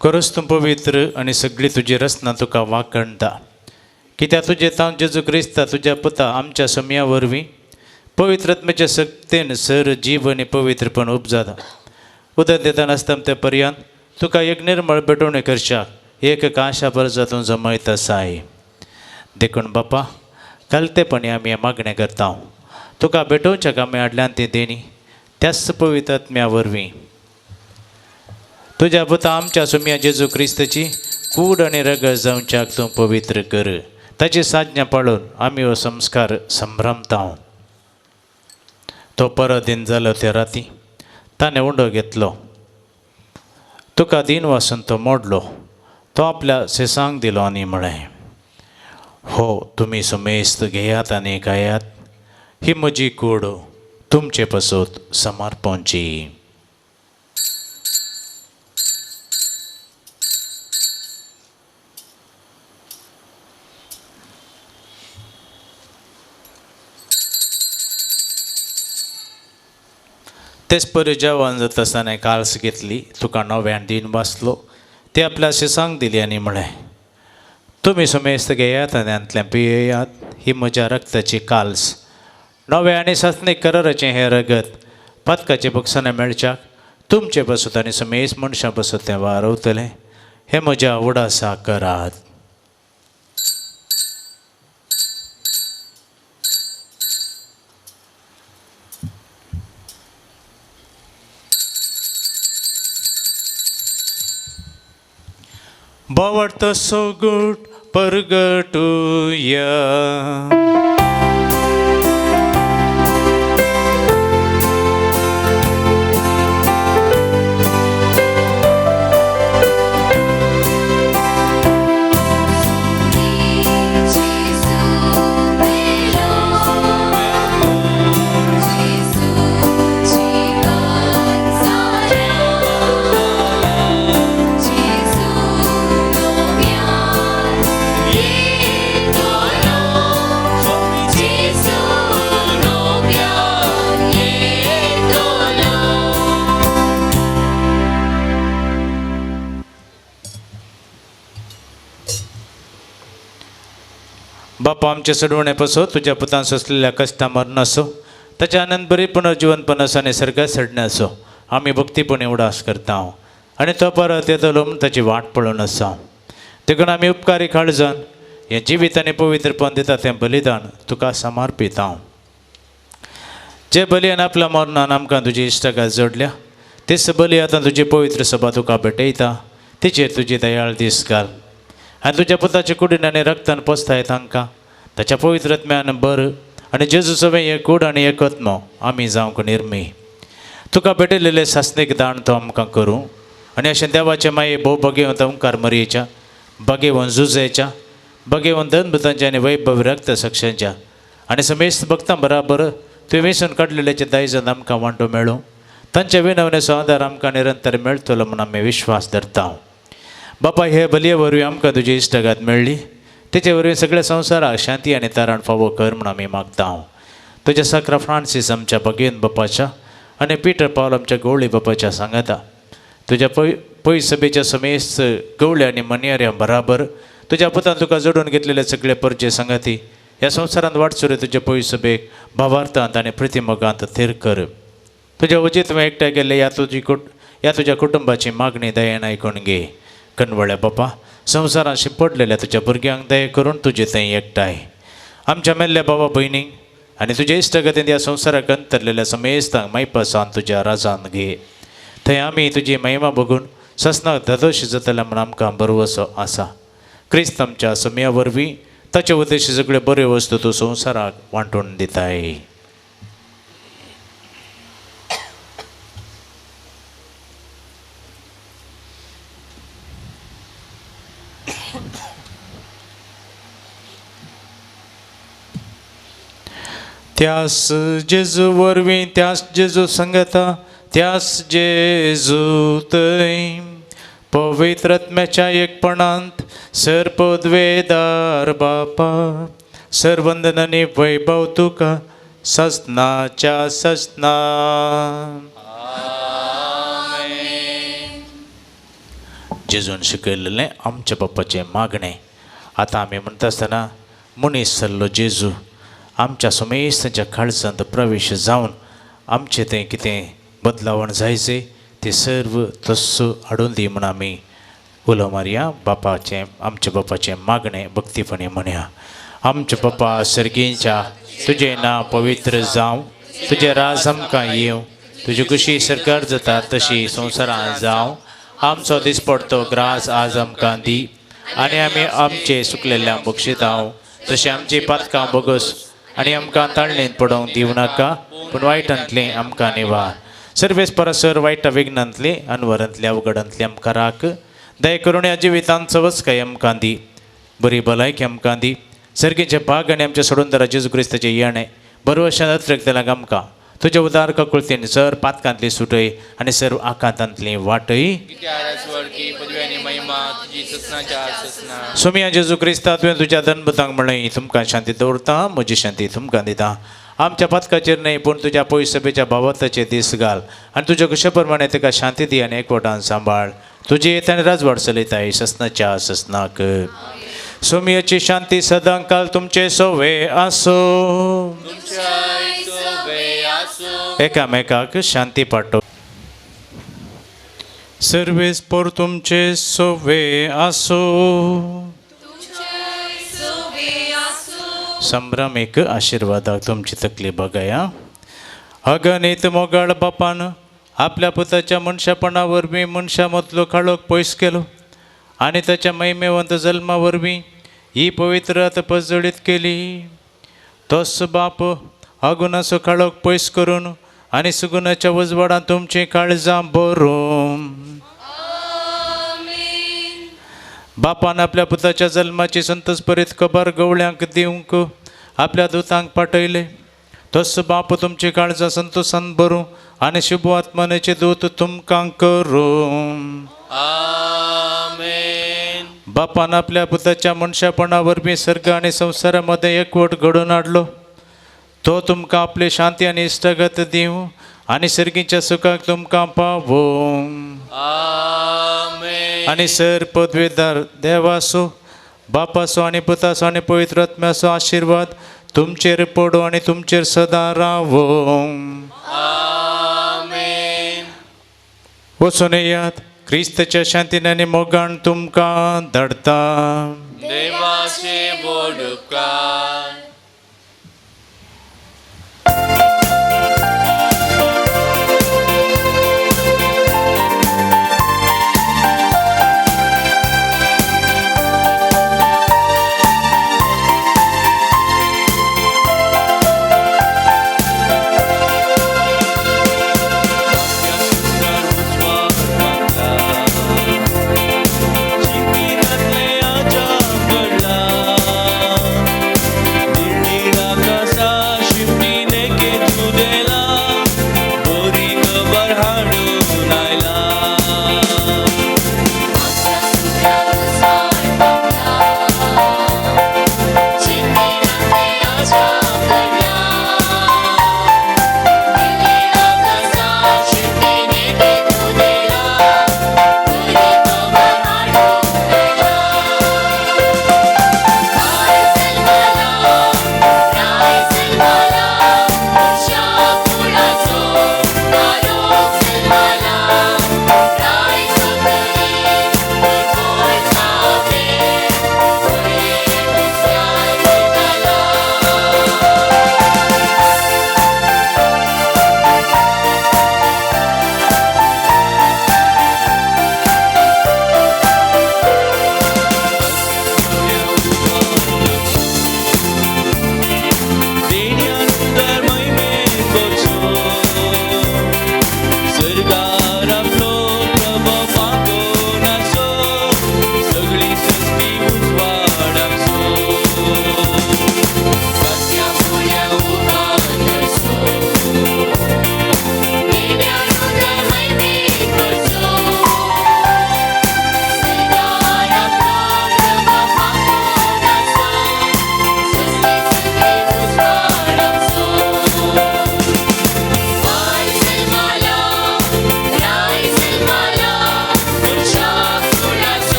खरोच तूं पवित्र आनी सगळी तुजी रचना तुका वाखणटा कित्याक तुजें तांव जेजू क्रिस्ता तुज्या पुता आमच्या समया वरवीं पवित्रत्मेच्या शक्तीन सर जीव आनी पवित्रपण उपजाता. उदक दिताना आसता ते पर्यंत तुका एक निर्मळ बेटोवणी करशाक एक काशा परजा तूं जमयता साय. देखून बाप्पा घालतेपणी आमी हें मागणें करता तुका बेटोवच्या काम्या आडल्यान ती देणी त्याच पवित्रत्म्या वरवीं तुज्या पुता आमच्या सुम्या जेजू क्रिस्ताची कूड आनी रगत जावच्याक तूं पवित्र कर. ताची साज्ञा पाळून आमी हो संस्कार संभ्रमता. तो परदीन जालो त्या राती ताणें उंडो घेतलो तुका दिन वासून तो मोडलो तो आपल्या सेसांक दिलो आनी म्हळें हो तुमी सुमेस्त घेयात आनी गायात ही म्हजी कूड तुमचे पसोत समर्पणची. तेच परी जेवण जात आसतना काल्स घेतली तुका नव्यान दिन वाचलो ते आपल्या शिसांक दिली आनी म्हळें तुमी सुमेस्त घेयात आनी अंतल्यान पियेयात ही म्हज्या रक्ताची काल्स नवे आनी सस्नीक कराराचें हें रगत पदकाचे बक्षांनी मेळच्याक तुमचे बसत आनी सुमेस्त मनशां बसत तें वारवतलें हें म्हज्या उडासा करात. Bavarta so good परगटूया. बापा आमच्या सडवणे असो, तुझ्या पुतांस असलेल्या कष्टा मरण असो, त्याच्या आनंद बरीपण जीवनपण असो आणि सर्गात चढणे असो, आम्ही भक्तीपणे उडास करता आणि तो परत येतलो म्हणून त्याची वाट पळून असा. देखून आम्ही उपकारी काळजान हे जिवीत आणि पवित्रपण दिता तें बलिदान तुका समर्पित हांव. जे बलियान आपल्या मरणान आमकां तुजी इश्टगात जोडल्या, तेच बली आतां तुजी पवित्र सभा तुका भेटयता. तेचेर तुजी दयाळ दीस घाल आनी तुज्या पुताचे कुडीन आनी रक्तान पोसताय तांकां ताच्या पवित्रत्म्यान बर आनी जेजू सवे एक कूड आनी एकत्म आमी जावंक निर्मी. तुका भेटलेले सासणीक दान तो आमकां करूं आनी अशें देवाचे माये भोव बगेवंत ओंकार मरयेच्या, बगेवंत जुजेच्या, बगेवंत धनभुतांच्या आनी वैभव रक्त साक्षांच्या आनी समेस्त भक्तां बराबर तुवें वेंसून काडलेल्याचे दायजान आमकां वांटो मेळूं. तांच्या विनवणेचो आदार आमकां निरंतर मेळटलो म्हूण आमी विश्वास धरता. बापा हे बलये वरवीं आमकां तुजी इश्टगात मेळ्ळी, तेचे वरवीं सगळ्या संवसाराक शांती आनी तारण फावो कर म्हूण आमी मागता. तुज्या सक्रा फ्रांसीस आमच्या भगेन बापाच्या आनी पिटर पावल आमच्या गवळी बापाच्या सांगाता. तुज्या पय सभेच्या समेस्त गवळे आनी मनियाऱ्यां बराबर तुज्या पुतान तुका जोडून घेतलेले सगळे परजे संगाती ह्या संवसारांत वाटसुरे तुज्या पय सभेक भावार्थांत आनी प्रतिमोगांत थीर कर. तुज्या वजीत एकठांय गेल्ले ह्या तुज्या कुटुंबाची मागणी दयेन आयकून घे. कणवळ्या बापा संवसारांत शिंपडलेल्या तुज्या भुरग्यांक दये करून तुजे थंय एकठांय. आमच्या मेल्ल्या भावा भयणींक आनी तुज्या इश्टगतीन ह्या संवसाराक अंतरलेल्या समेस्तांक मैपासान तुज्या राजान घे. थंय आमी तुजी महिमा बघून ससनाक धदोश जातले म्हूण आमकां बरोवसो आसा. क्रिस्त आमच्या समया वरवीं ताचे उद्देश सगळे बऱ्यो वस्तू तूं संवसाराक वांटून दिताय. त्यास जेजू वरवीं त्यास जेजू संगता त्यास जेजू थंय पवित्रत्म्याच्या एकपणांत सरपदवेदार बापा सर्वंदन आनी वैभव तुका ससनाच्या ससना. जेजून शिकयलेलें आमच्या बापाचें मागणें आतां आमी म्हणटा आसतना मनीस जाल्लो जेजू आमच्या समेस्तांच्या काळजांत प्रवेश जावन आमचें तें कितें बदलावण जायचें तें सर्व तस्सो हाडून दी म्हूण आमी उलो मारया. बापाचें आमच्या बापाचें मागणें भक्तीपणी म्हणया. आमच्या बापा सर्गींच्या तुजें नांव पवित्र जावं, तुजें राज आमकां येवं, तुजी कुशी सरकार जाता तशी संवसारांत जावं. आमचो दिसपडटो ग्रास आज आमकां दी आनी आमी आमचे सुकलेल्यांक बक्षितांव, तशें आमची पातकां बोगस आनी आमकां ताळणेंत पडोवंक दिवं नाका, पूण वायटांतलें आमकां निवार. सर्वेस परसर वायटा विघ्नांतले अनवरांतल्या अवघडांतले आमकां राख. दया करून ह्या जिवितांचो वचकाय आमकां दी, बरी भलायकी आमकां दी. सर्गीचे भाग आनी आमच्या सोडून जेजू क्रिस्ताचे येणे बरो अशें नत्रेक आमकां तुज्या उदार ककुळतेन सर पातकांतली सुटय आनी सर्व आकांतांतली वाटय. सोमिया जेजू क्रिस्ता तुवें तुज्या धनभुतांक म्हणय तुमकां शांती दवरता, म्हजी शांती तुमकां दिता. आमच्या पातकाचेर न्हय पूण तुज्या पय सभेच्या भावार्थाचे दीस घाल आनी तुज्या कुशे प्रमाणे ताका शांती दी आनी एकवटान सांबाळ. तुजी येतानी राजवाड चलयताय ससनाच्या ससनाक. सोमियाची शांती सदांकाल तुमचे सोवे आसो. एकामेकाक शांती पाठो. सर्वेस पोर तुमचे सोवे आसो. संभ्रमिक आशिर्वादाक तुमची तकली बघाया. अगणित मोगाळ बापान आपल्या पुताच्या मनशापणा वरवीं मनशा मदलो काळोख पयस केलो आनी ताच्या महिमेवंत जल्मा वरवीं ही पवित्र पजळीत केली. तोच बाप अगुणाचो काळोख पयस करून आनी सुगुणाच्या उजवाडांत तुमची काळजां भरून. बापान आपल्या पुताच्या जल्माची संतोषपरीत खबर गवळ्यांक दिवंक आपल्या दुतांक पाठयले. तस बाप तुमची काळजां संतोषान भरूं आनी शुभ आत्मानेचे दूत तुमकां करूं. बापान आपल्या पुताच्या मनशापणा वरवीं सर्ग आनी संवसारामध्ये एकवट घडोवन हाडलो. तो तुमकां आपली शांती आनी इश्टगत दिवं आनी सर्गीच्या सुखाक तुमकां पावों. आनी सर पदवेदार देवासो बापाचो आनी पुताचो आनी पवित्र आत्म्याचो आशिर्वाद तुमचेर पडो आनी तुमचेर सदां रावो. वचून येयात, क्रिस्ताच्या शांतीन आनी मोगान तुमकां धाडटा. देवाचे बोड उपकार.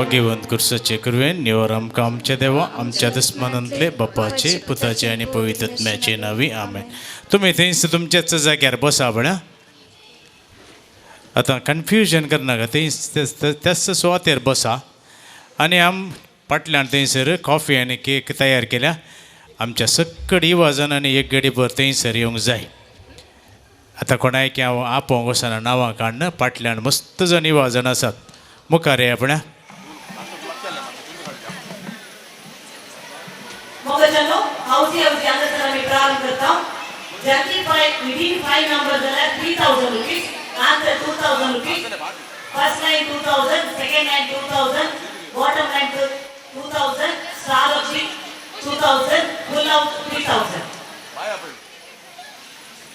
भाग्यवंत कुर्साचे करुवेन निवर आमकां आमचे देवा आमच्या दुस्मानांतले बापाचे पुताचे आनी पवित्र आत्म्याचे नावी आमेन. तुमी थंयच तुमच्याच जाग्यार बसा बळ्या. आतां कन्फ्युजन करनाका, थंय त्याच सुवातेर बसा आनी फाटल्यान थंयसर कॉफी आनी केक तयार केल्या. आमच्या सक्कड इवाजान आनी एक गडी भर थंयसर येवंक जाय. आतां कोणायक हांव आपोवंक वचना नांवां काडना फाटल्यान मस्त जण 20 जाण आसात मुखार ये आपणा मोगजानो हावजी हांगासर आमी प्रारंभ करता ज्यांची विदीन 5 नंबर जाल्यार 3000 rupees answer 2000 rupees first line 2000 second line 2000 bottom line 2000 star of 2000 full out 3000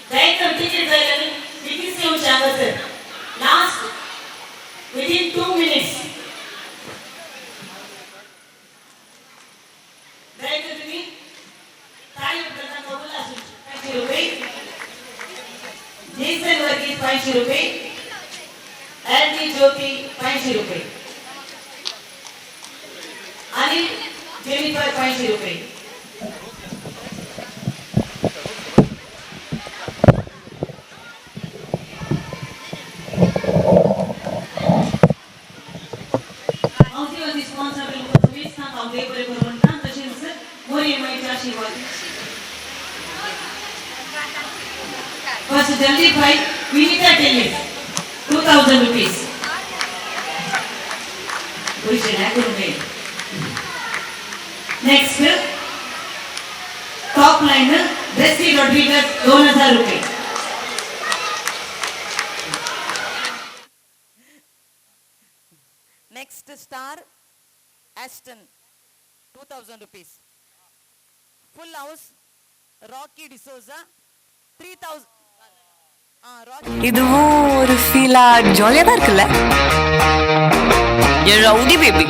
दयచేసి టికెట్ जायలని టికెట్స్ येऊन हांगासर लास्ट विदीन 2 मिनिट्स दयచేసి तुम्ही ताळी वाजवताना उल्हास 500 रुपये जेसन वर्गीस 500 रुपये एलडी ज्योती 500 रुपये अनिल जेनिफर 500 रुपये First Delhi by Vinita Tellis, 2000 rupees. Next, top liner, Bessie Rodriguez, 2000 rupees. Next star, Ashton, 2000 rupees. Full house, Rocky D'Souza, 3000. இதுவும் ஒரு ஃபீலா ஜாலியா தான் இருக்குல்ல என் ரவுடி பேபி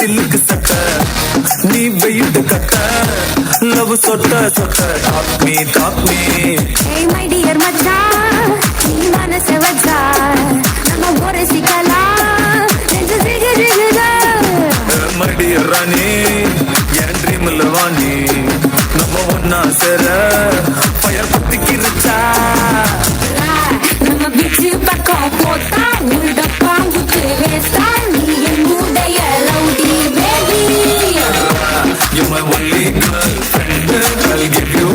सिल्क सट नी वेट कट लव सोट सोट top me hey my dear मचा नी मनसे वजा நம்ம ஒரு சிக்கலா நெஞ்சு ஜிகு ஜிகு my dear Rani N dream Lavani நம்ம ஒண்ணா சேர ஃபயர் குத்திக்கிருச்சா நம்ம பீச் பக்கம் போட்டா உள்ள பாம்புக்கு வேஸ்டா நீ என் மூடைய rowdy baby you're my only girlfriend I'll give you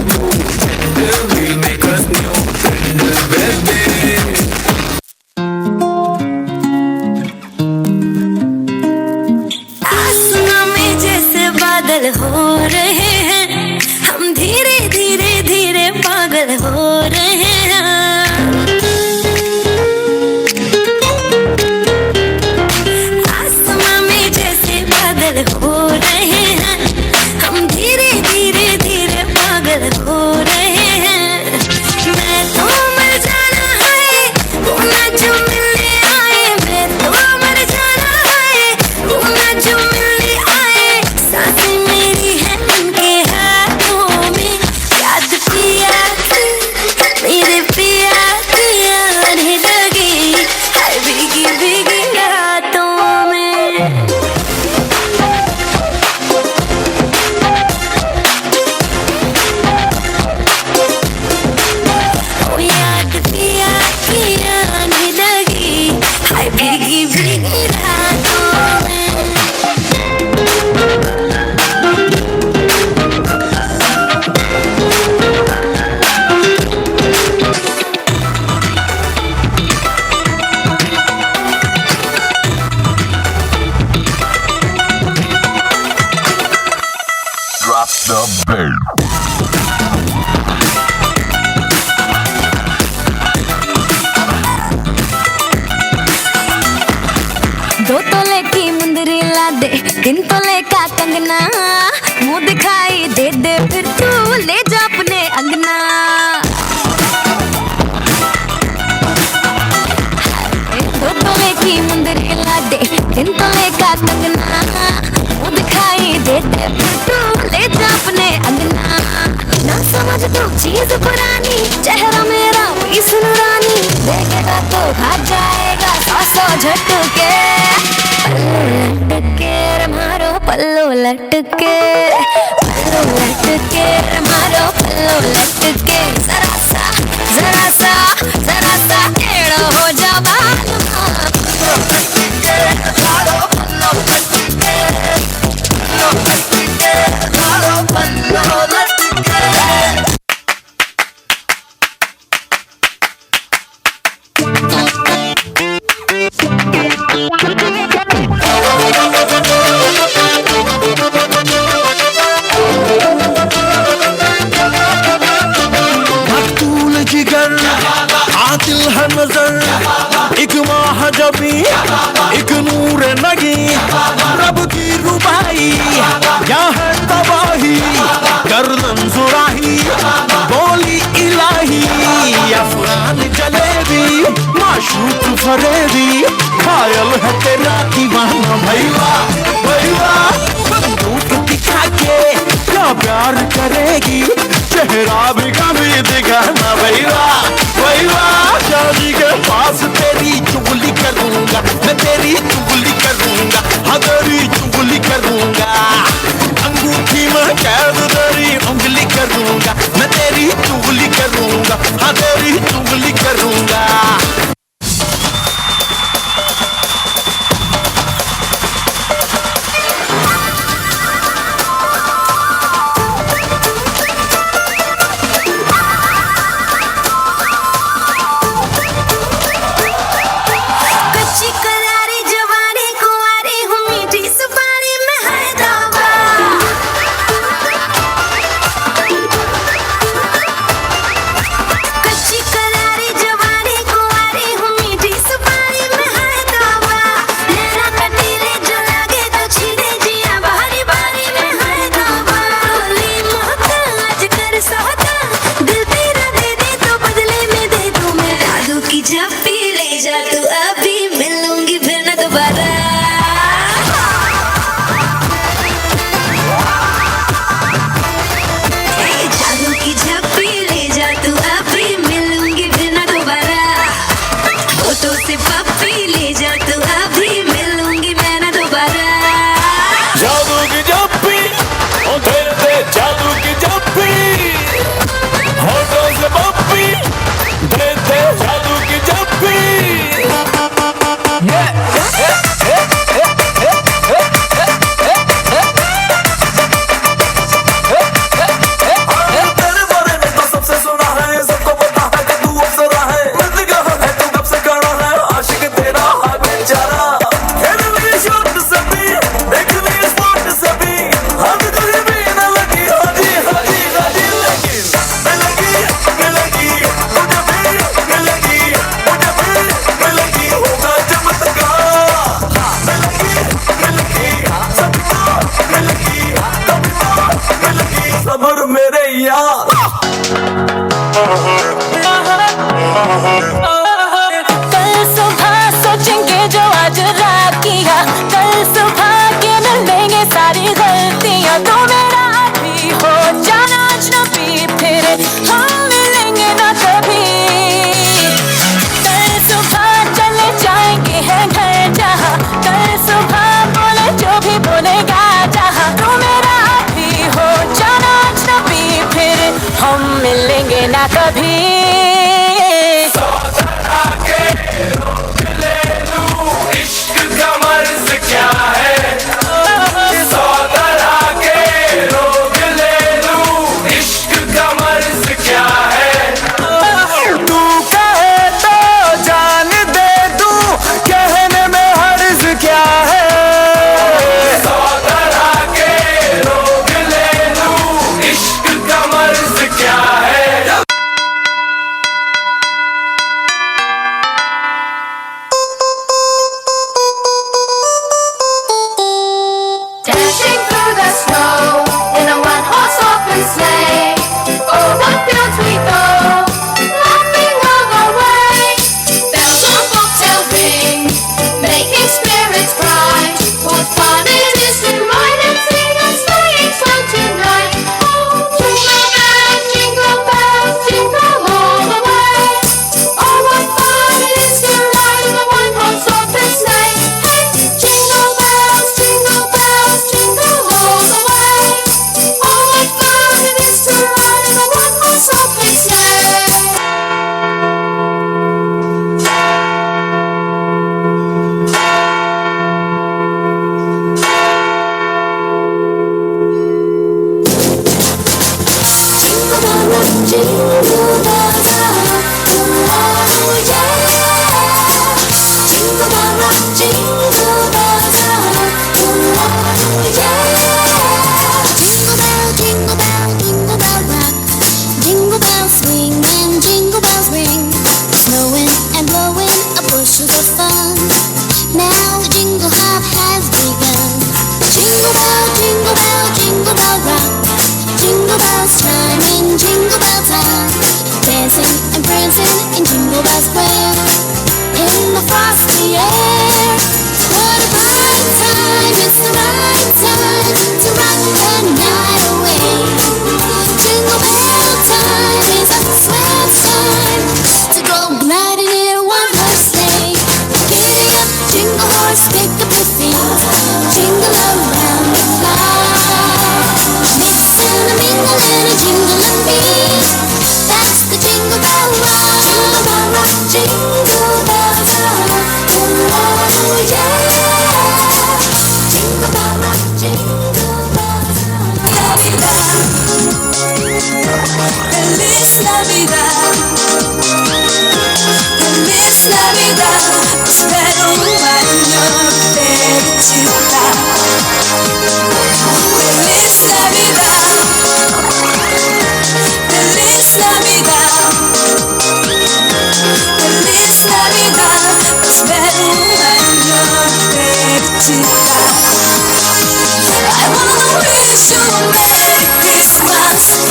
we'll make us new friend baby आसमां में जैसे बादल हो रहे हैं हम धीरे धीरे धीरे पागल हो रहे हैं आसमां में जैसे बादल हो रहे हैं हम धीरे धीरे धीरे पागल हो रहे हैं मैं तो मर जाना है वो ना जो मिलने आए मैं तो मर जाना है वो ना जो मिलने आए सांसें मेरी है उनके हाथों में याद पिया मेरे पिया की आने लगी हाय भीगी भीगी रातों में ओ याद पिया की आने लगी हाय भीगी भीगी रातों में drop the beat दो तोले की मुंदरी ला दे 3 तोले का कंगना मुंह दिखाई दे दे फिर तू ले जा अपने अंगना दो तोले की मुंदरी ला दे 3 तोले का कंगना मुंह दिखाई दे दे फिर तू ले जा अपने चीज पुरानी चेहरा मेरा पीस नूरानी देखेगा तो भाग जाएगा 100 झटके पल्लू लटके रे मारो पल्लू लटके जरा सा टेढ़ा हो जा मकतूल जिगर आतिल है नजर एक महाजबी एक नूर नगी रब की रुबाई या है तबाही गर्दन सुराही बोली इलाही अफगान जलेबी माशूक फरेबी घायल है तेरा दीवाना भैया बंदूक दिखा के क्या प्यार करेगी चेहरा भी कभी दिखाना भैया शादी के पास तेरी चुगली करूंगा मैं तेरी चुगली करूंगा हाँ तेरी चुगली करूंगा अंगूठी में कैद तेरी उंगली करूंगा मैं तेरी चुगली करूंगा हाँ तेरी चुगली करूंगा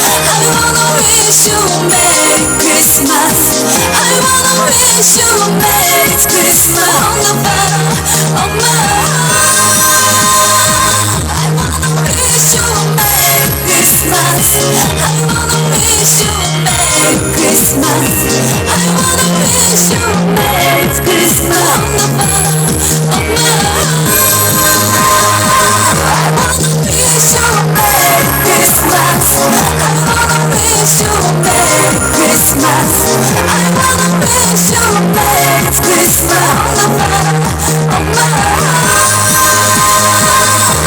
wanna wish you Merry Christmas. I wanna wish you Merry Christmas on the bottom of my heart. I wanna wish you Merry Christmas. I wanna wish you Merry Christmas. I wanna wish you Merry Christmas on the bottom of my heart. I wanna wish you Merry Christmas. I wanna wish you Merry Christmas. I wanna wish you Merry Christmas on the bottom of my heart.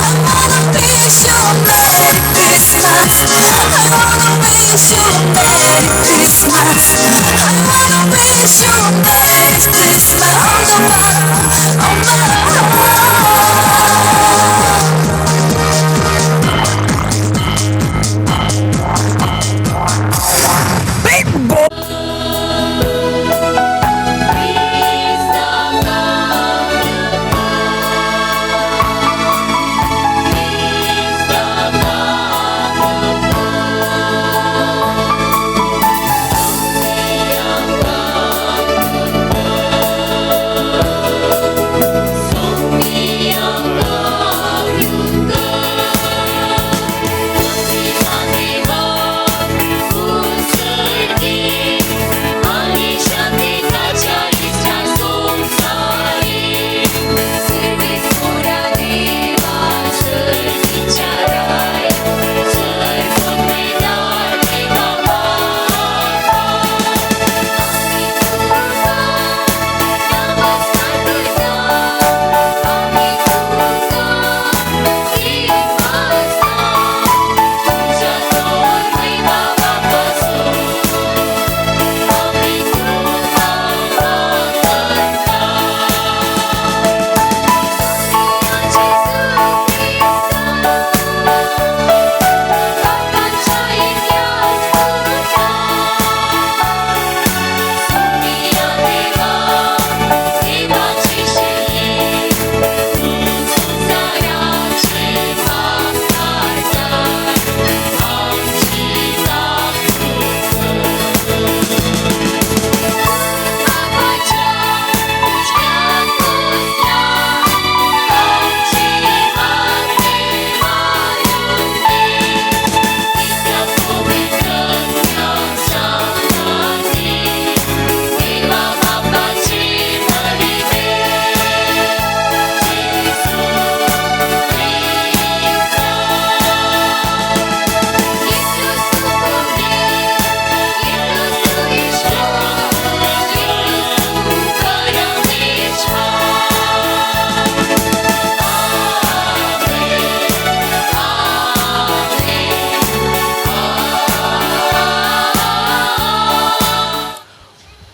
I wanna wish you Merry Christmas. I wanna wish you Merry Christmas. I wanna wish you Merry Christmas on the bottom of my heart. Big boy.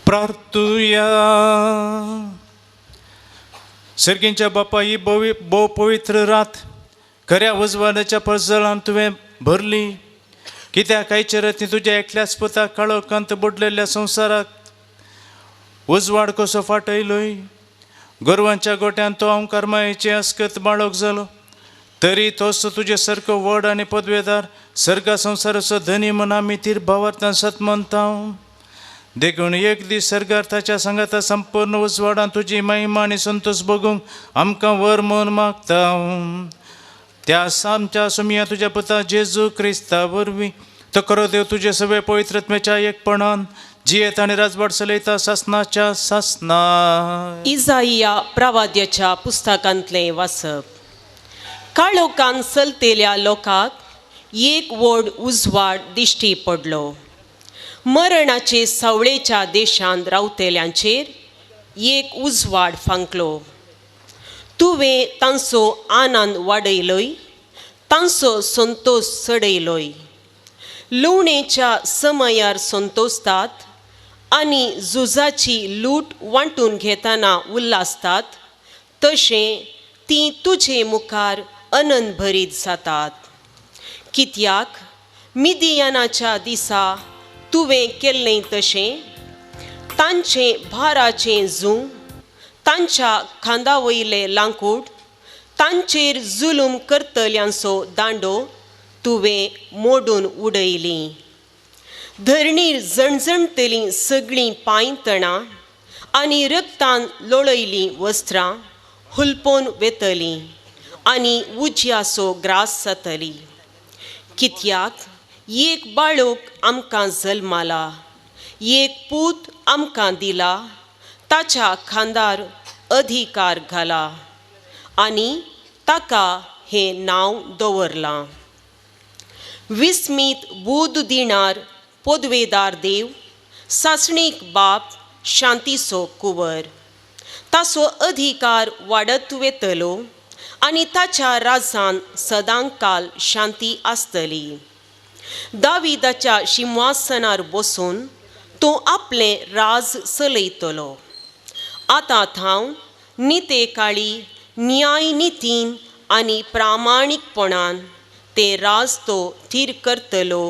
प्रार्थूया. सर्गींच्या बापा, ही भोव पवित्र रात खऱ्या उजवाडाच्या पजळान तुवें भरली. कित्याक आयचे राती तुज्या एकल्याच पुता काळोखांत बुडलेल्या संवसाराक उजवाड कसो फाटयलोय. गोरवांच्या गोट्यान तो ओंकार मायेचे अस्कत बाळोक जालो. तरी तोच तुजे सारको व्हड आनी पदवेदार सर्गा संवसाराचो धनी म्हण आमी तीर भावार्थान सतमंता. देखून एक दीस सर्गार्थाच्या सांगाता संपूर्ण उजवाडान तुजी महिमा आनी संतोष बगूंक आमकां वर म्हूण मागता. त्या आमच्या सुमिया तुज्या पुता जेजू क्रिस्ता वरवीं तो खरो देव तुजे सगळे पवित्रत्मेच्या एकपणान जियेत आनी राजवाड चलयता सासनाच्या सासना. इजाइया प्रवाद्याच्या पुस्तकांतलें वाचप. काळोखान चलतेल्या लोकांक एक व्हड उजवाड दिश्टी पडलो. मरणाचे सावळेच्या देशांत रावतेल्यांचेर एक उजवाड फांकलो. तुवें तांचो आनंद वाडयलोय, तांचो संतोष चडयलोय. लुवणेच्या समयार संतोसतात आनी झुजाची लूट वांटून घेतना उल्हासतात, तशें ती तुजे मुखार आनंद भरीत जातात. कित्याक मिदियानाच्या दिसा तुवें केल्लें तशें तांचें भाराचें झूं, तांच्या खांदा वयलें लांकूड, तांचेर जुलूम करतल्यांचो दांडो तुवें मोडून उडयलीं. धरणीर जणजणतलीं सगळीं पांयतणां आनी रगतान लोळयलीं वस्त्रां हुलपोवन वेतलीं आनी उज्यासो ग्रास जातली. कित्याक एक बाळूक आमकां जल्माला, एक पूत आमकां दिला, ताच्या खांदार अधिकार घाला आनी ताका हें नांव दवरलां. विस्मीत बूद दिणार पोदवेदार देव, सासणीक बाप, शांतीचो कुंवर. ताचो अधिकार वाडत वेतलो आनी ताच्या राजान सदां काल शांती आसतली. दाविदाच्या सिंहासनार बसून तूं आपलें राज चलयतलो. आतां थांव नितेकाळी न्याय नितीन आनी प्रामाणीकपणान तें राज तो थीर करतलो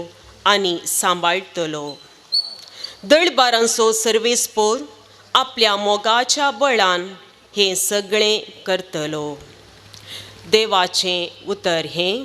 आनी सांबाळटलो. दळबारांचो सर्वेस्पोर आपल्या मोगाच्या बळान हें सगळें करतलो. देवाचें उतर हें.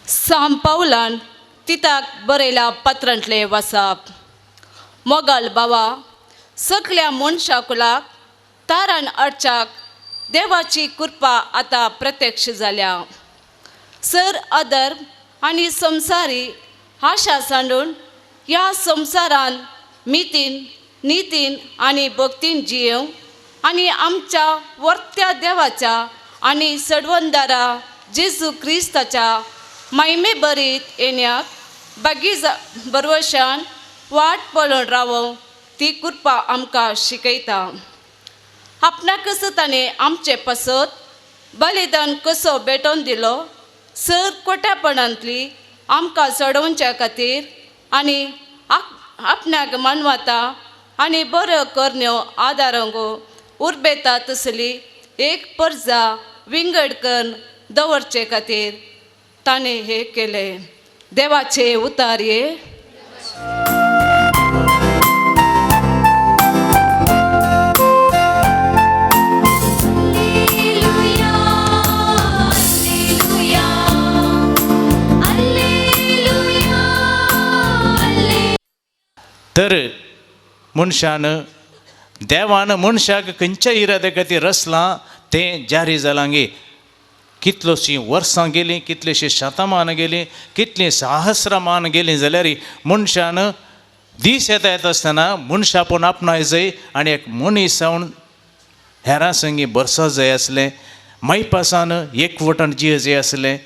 सांत पावलान तिताक बरयल्या पत्रांतले वाचप. मोगाल बावा, सगळ्या मनशाकुलाक तारण अर्चाक देवाची कृपा आतां प्रत्यक्ष जाल्या. सर अधर्म आनी संवसारी आशा सांडून ह्या संवसारान मितीन नितीन आनी भक्तीन जियेव आनी आमच्या वर्त्या देवाच्या आनी सडवंदारा जेजू क्रिस्ताच्या महिमे बरीत येण्याक बरवशान वाट पळोवन रावूं ती कृपा आमकां शिकयता. आपणाकच ताणें आमचे पसत बलिदान कसो भेटोवन दिलो, सर कोट्यापणांतली आमकां सोडोवच्या खातीर आनी आपणाक मानवता आनी बऱ्यो करण्यो आदारांगो उर्बेता तसली एक पर्जा विंगड करून दवरचे खातीर ताणें हे केलें. देवाचे उतार्ये. Alleluia, Alleluia, तर मनशान देवान मनशाक खंयच्या इरादे खातीर रचलां तें जारी जालां गे. कितलोशीं वर्सां गेलीं, कितलेशीं शतमान गेलीं, कितलीं सहस्रमान गेलीं जाल्यार मनशान दीस येता आसतना मनशापूण आपणाय जाय आनी एक मनीस जावन हेरां संगी बरसा जाय आसलें. मायपासान एकवटान जिये जाय आसलें.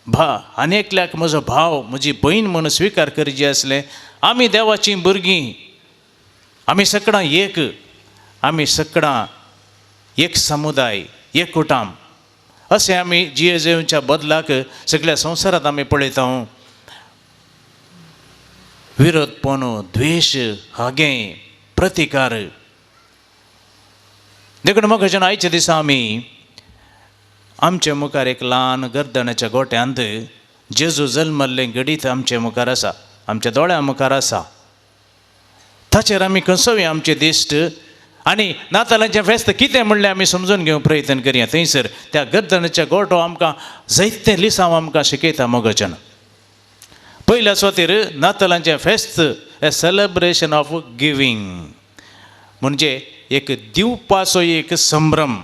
आनी एकल्याक म्हजो भाव म्हजी भयण म्हणून स्विकार करची आसलें. आमी देवाचीं भुरगीं, आमी सगळां एक, आमी सगळां एक समुदाय, एक कुटुंब अशें आमी जिये जेवच्या बदलाक सगळ्या संवसारांत आमी पळयता. विरोधपण, द्वेश, हागे, प्रतिकार. देखून म्हाका आयच्या दिसा आमी आमच्या मुखार एक ल्हान गर्दनाच्या गोट्यांत जेजू जल्मल्लें घडीत आमच्या मुखार आसा, आमच्या दोळ्या मुखार आसा. ताचेर आमी कसोय आमचे दिश्ट आनी नातालांचें फेस्त कितें म्हणलें आमी समजून घेवंक प्रयत्न करया. थंयसर त्या गर्दनाच्या गोठो आमकां जायते लिसांव आमकां शिकयता मोगोजन. पयल्या सुवातेर नातालांचें फेस्त ए सेलेब्रेशन ऑफ गिवींग, म्हणजे एक दिवपाचो एक संभ्रम.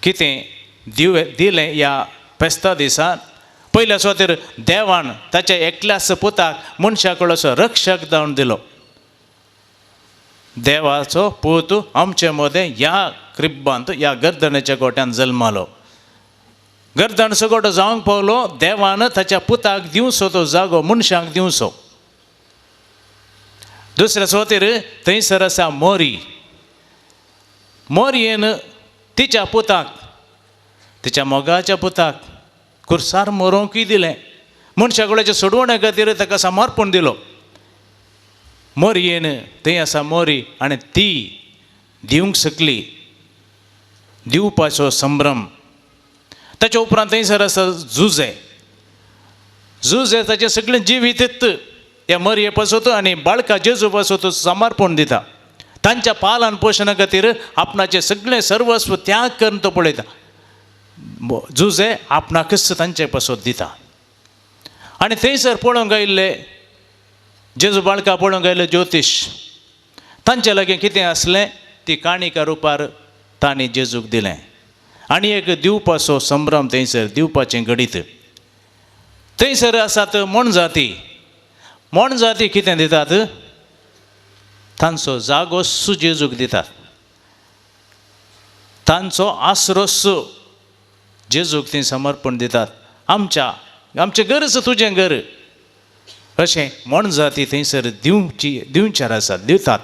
कितें दिलें ह्या फेस्ता दिसा. पयल्या सुवातेर देवान ताच्या एकल्याच पुताक मनशा कडलो रक्षक जावन दिलो. देवाचो पूत आमचे मदें ह्या क्रिब्बांत, ह्या गर्दनाच्या गोट्यान जल्मालो. गर्दनाचो गोठो जावंक पावलो, देवान ताच्या पुताक दिवचो तो जागो मनशांक दिवचो. दुसऱ्या सुवातेर थंयसर आसा मोरी. मोरयेन तिच्या पुताक, तिच्या मोगाच्या पुताक खुर्सार मरोवंकूय दिलें. मनशा कडल्याच्या सोडवण्या खातीर ताका समर्पण दिलो. मोरयेन थंय आसा मोरी आनी ती दिवंक शकली. दिवपाचो संभ्रम. ताच्या उपरांत थंयसर आसा जुजे. जुजे ताचें सगळें जिवीत ह्या मोरये पासत आनी बाळका जेजू पासत समर्पण दिता. तांच्या पालन पोशणा खातीर आपणाचें सगळें सर्वस्व त्याग करून तो पळयता. जुजे आपणाकच तांचे पासत दिता. आनी थंयसर पळोवंक आयिल्ले जेजू बाळका पळोवंक आयिल्ले ज्योतीश, तांचे लागीं कितें आसलें ती काणिका रुपार तांणी जेजूक दिलें. आनी एक दिवपाचो संभ्रम थंयसर, दिवपाचें घडीत. थंयसर आसात मोणजाती. मोणजाती कितें दितात? तांचो जागोस जेजूक दितात. तांचो आसरोस जेजूक ती समर्पण दितात. आमचें घरच तुजें घर अशें मोणजाती थंयसर दिवचार आसात, दिवतात.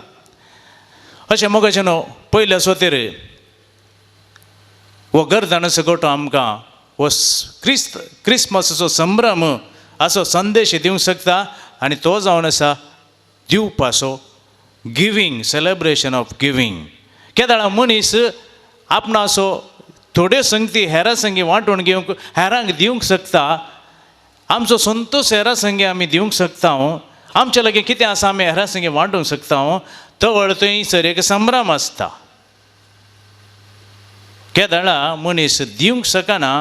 अशें मोगाचें न्हू. पयल्या सुवातेर हो गर्दनाचो गोठो आमकां हो क्रिस्मसाचो संभ्रम असो संदेश दिवंक शकता. आनी तो जावन आसा दिवपाचो, गिवींग, सेलेब्रेशन ऑफ गिवींग. केदाळा मनीस आपणाचो थोड्यो संगती हेरां संगी वांटून घेवंक, हेरांक दिवंक शकता. आमचो संतोश हेरां संगी आमी दिवंक शकता. आमचे लागीं कितें आसा आमी हेरां संगी वांटूंक शकता. तो वळ थंयसर एक संभ्रम आसता. केदाळा मनीस दिवंक शकना